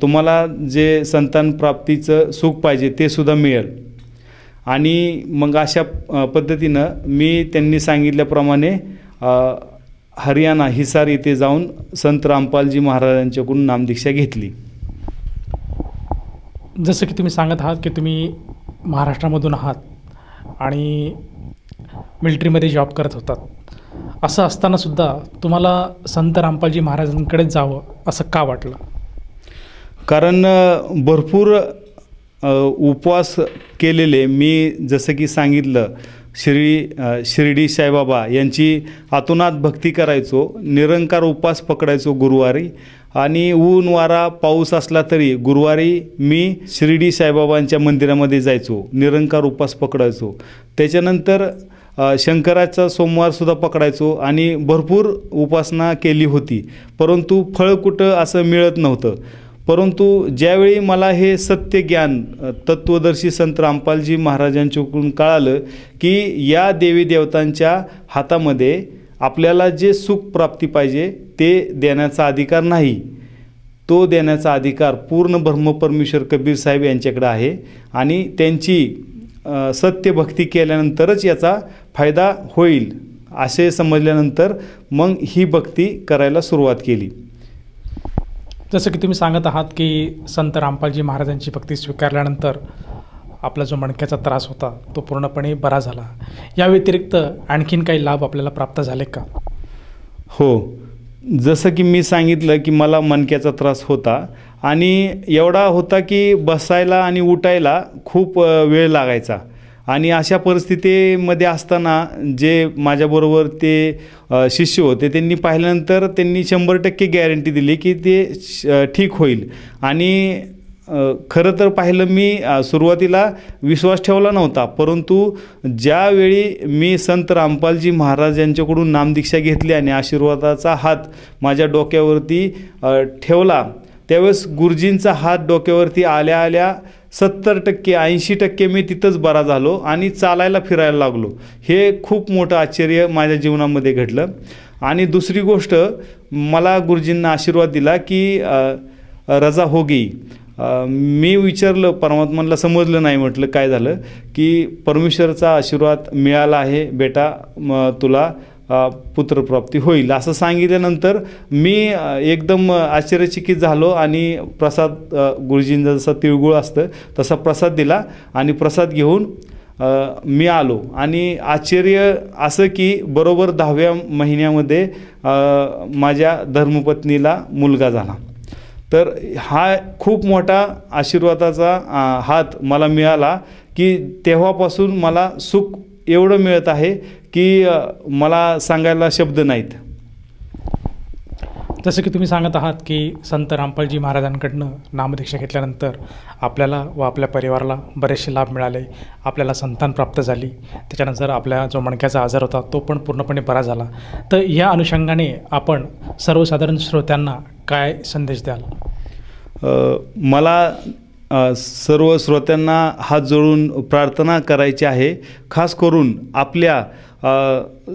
F: तुम्हाला जे संतान प्राप्तीचं सुख पाहिजे ते सुद्धा मिळेल. आणि मग अशा पद्धतीनं मी त्यांनी सांगितल्याप्रमाणे हरियाणा हिसार येथे जाऊन संत रामपालजी महाराजांच्याकडून नामदीक्षा घेतली.
E: जसं की तुम्ही सांगत आहात की तुम्ही महाराष्ट्रामधून आहात आणि मिलिटरीमध्ये जॉब करत होतात, असं असतानासुद्धा तुम्हाला संत रामपालजी महाराजांकडे जावं असं का वाटलं?
F: कारण भरपूर उपवास केलेले मी, जसं की सांगितलं, शिर्डी साईबाबा यांची अतोनात भक्ती करायचो. निरंकार उपवास पकडायचो गुरुवारी. आणि ऊन वारा पाऊस असला तरी गुरुवारी मी शिर्डी साईबाबांच्या मंदिरामध्ये जायचो, निरंकार उपवास पकडायचो. त्याच्यानंतर शंकराचा सोमवारसुद्धा पकडायचो आणि भरपूर उपासना केली होती, परंतु फळ कुठं असं मिळत नव्हतं. परंतु ज्यावेळी मला हे सत्य ज्ञान तत्वदर्शी संत रामपालजी महाराजांच्याकडून कळालं की या देवी देवतांच्या हातामध्ये आपल्याला जे सुख प्राप्ती पाहिजे ते देण्याचा अधिकार नाही, तो देण्याचा अधिकार पूर्ण ब्रह्मपरमेश्वर कबीर साहेब यांच्याकडे आहे. आणि त्यांची सत्य भक्ती केल्यानंतरच याचा फायदा होईल असे समजल्यानंतर मग ही भक्ती करायला सुरुवात केली.
E: जसं की तुम्ही सांगत आहात की संत रामपालजी महाराजांची भक्ती स्वीकारल्यानंतर आपला जो मणक्याचा त्रास होता तो पूर्णपणे बरा झाला. या व्यतिरिक्त आणखीन काही लाभ आपल्याला प्राप्त झाले का?
F: हो, जसं की मी सांगितलं की मला मणक्याचा त्रास होता आणि एवढा होता की बसायला आणि उठायला खूप वेळ लागायचा आणि अशा परिस्थितीमध्ये असताना जे माझ्याबरोबर ते शिष्य होते त्यांनी पाहिल्यानंतर त्यांनी 100% गॅरंटी दिली की ते ठीक होईल. आणि खरं तर पाहिलं मी सुरुवातीला विश्वास ठेवला नव्हता, परंतु ज्यावेळी मी संत रामपालजी महाराज यांच्याकडून नामदीक्षा घेतली आणि आशीर्वादाचा हात माझ्या डोक्यावरती ठेवला, त्यावेळेस गुरुजींचा हात डोक्यावरती आल्या आल्या 70% 80% मी तिथंच बरा झालो आणि चालायला फिरायला लागलो. हे खूप मोठं आश्चर्य माझ्या जीवनामध्ये घडलं. आणि दुसरी गोष्ट, मला गुरुजींना आशीर्वाद दिला की रजा हो गई. मी विचारलं परमात्माला, समजलं नाही, म्हटलं काय झालं, की परमेश्वराचा आशीर्वाद मिळाला आहे बेटा, तुला पुत्रप्राप्ती होईल असं सांगितल्यानंतर मी एकदम आश्चर्यचकित झालो आणि प्रसाद, गुरुजींचा जसा तिळगुळ असतं तसा प्रसाद दिला आणि प्रसाद घेऊन मी आलो. आणि आश्चर्य असं की बरोबर 10व्या महिन्यामध्ये माझ्या धर्मपत्नीला मुलगा झाला. तर हा खूप मोठा आशीर्वादाचा हात मला मिळाला की तेव्हापासून मला सुख एवढं मिळत आहे की मला सांगायला शब्द नाहीत.
E: जसं की तुम्ही सांगत आहात की संत रामपालजी महाराजांकडनं नामदीक्षा घेतल्यानंतर आपल्याला व आपल्या परिवाराला बरेचसे लाभ मिळाले, आपल्याला संतान प्राप्त झाली, त्याच्यानंतर आपल्या जो मणक्याचा आजार होता तो पण पूर्णपणे बरा झाला. तर या अनुषंगाने आपण सर्वसाधारण श्रोत्यांना काय संदेश द्याल?
F: मला सर्व श्रोत्यांना हात जोडून प्रार्थना करायची आहे. खास करून आपल्या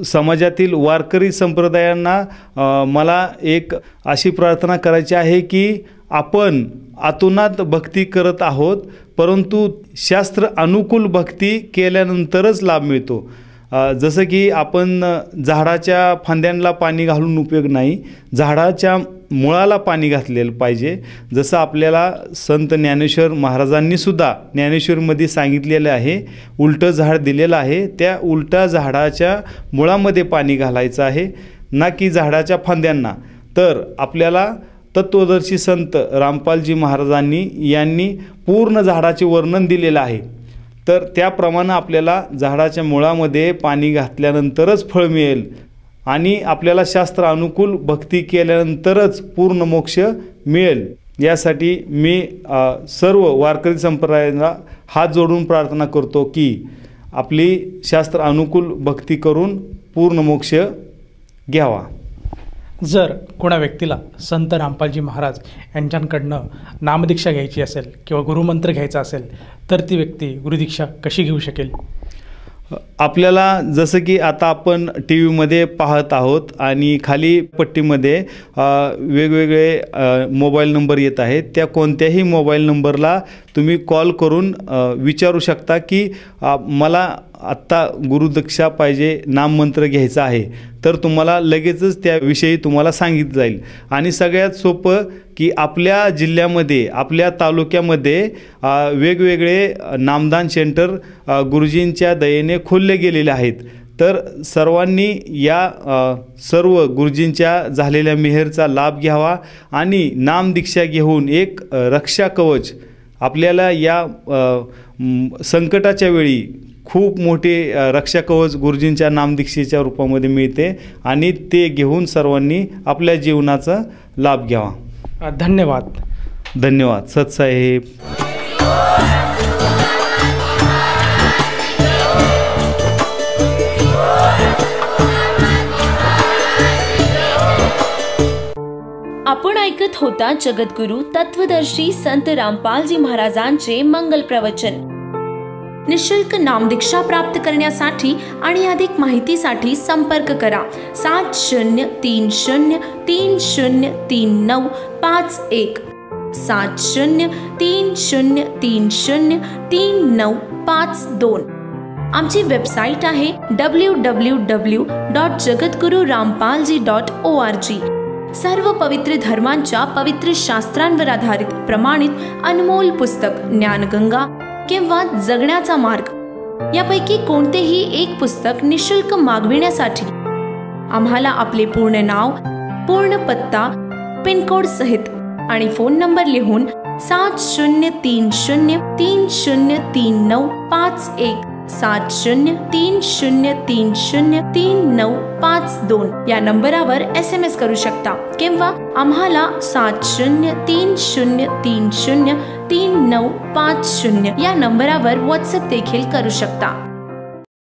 F: समाजातील वारकरी संप्रदायांना मला एक अशी प्रार्थना करायची आहे की आपण आतोनात भक्ती करत आहोत, परंतु शास्त्र अनुकूल भक्ती केल्यानंतरच लाभ मिळतो. जसं की आपण झाडाच्या फांद्यांना पाणी घालून उपयोग नाही, झाडाच्या मुळाला पाणी घातलेलं पाहिजे. जसं आपल्याला संत ज्ञानेश्वर महाराजांनीसुद्धा ज्ञानेश्वरमध्ये सांगितलेलं आहे, उलटं झाड दिलेलं आहे, त्या उलट्या झाडाच्या मुळामध्ये पाणी घालायचं आहे, ना की झाडाच्या फांद्यांना. तर आपल्याला तत्वदर्शी संत रामपालजी यांनी पूर्ण झाडाचे वर्णन दिलेलं आहे. तर त्याप्रमाणे आपल्याला झाडाच्या मुळामध्ये पाणी घातल्यानंतरच फळ मिळेल आणि आपल्याला शास्त्र अनुकूल भक्ती केल्यानंतरच पूर्ण मोक्ष मिळेल. यासाठी मी सर्व वारकरी संप्रदायाला हात जोडून प्रार्थना करतो की आपली शास्त्र अनुकूल भक्ती करून पूर्ण मोक्ष घ्यावा.
E: जर कोणा व्यक्तीला संत रामपालजी महाराज यांच्याकडनं नामदीक्षा घ्यायची असेल किंवा गुरुमंत्र घ्यायचा असेल तर ती व्यक्ती गुरुदीक्षा कशी घेऊ शकेल?
F: आपल्याला जसं की आता आपण टी व्हीमध्ये पाहत आहोत आणि खाली पट्टीमध्ये वेगवेगळे मोबाईल नंबर येत आहेत. त्या कोणत्याही मोबाईल नंबरला तुम्ही कॉल करून विचारू शकता की मला आत्ता गुरुदीक्षा पाहिजे, नाममंत्र घ्यायचा आहे, तर तुम्हाला लगेचच त्याविषयी तुम्हाला सांगितलं जाईल. आणि सगळ्यात सोपं की आपल्या जिल्ह्यामध्ये, आपल्या तालुक्यामध्ये वेगवेगळे नामदान सेंटर गुरुजींच्या दयेने खोलले गेलेले आहेत. तर सर्वांनी या सर्व गुरुजींच्या झालेल्या मेहरचा लाभ घ्यावा आणि नामदीक्षा घेऊन एक रक्षा कवच आपल्याला या संकटाच्या वेळी खूप मोठे रक्षा कवच गुरुजींच्या नामदीक्षेच्या रूपामध्ये मिळते आणि ते घेऊन सर्वांनी आपल्या जीवनाचा लाभ घ्यावा.
E: धन्यवाद.
F: धन्यवाद सतसाहेब.
A: आपण ऐकत होता जगद्गुरु तत्वदर्शी संत रामपालजी महाराजांचे मंगल प्रवचन. निशुल्क नामदीक्षा प्राप्त करण्यासाठी आणि अधिक माहितीसाठी संपर्क करा 7030303951 7030303952. आमची वेबसाईट आहे www.jagadgururampalji.org. सर्व पवित्र धर्मांच्या पवित्र शास्त्रांवर आधारित प्रमाणित अनमोल पुस्तक ज्ञानगंगा किंवा जगण्याचा मार्ग यापैकी कोणतेही एक पुस्तक निशुल्क मागविण्यासाठी आम्हाला आपले पूर्ण नाव, पूर्ण पत्ता, पिनकोड सहित आणि फोन नंबर लिहून 7030303951 7030303952 या नंबरावर SMS करू शकता किंवा आम्हाला 7030303950 या नंबरावर WhatsApp देखील करू शकता.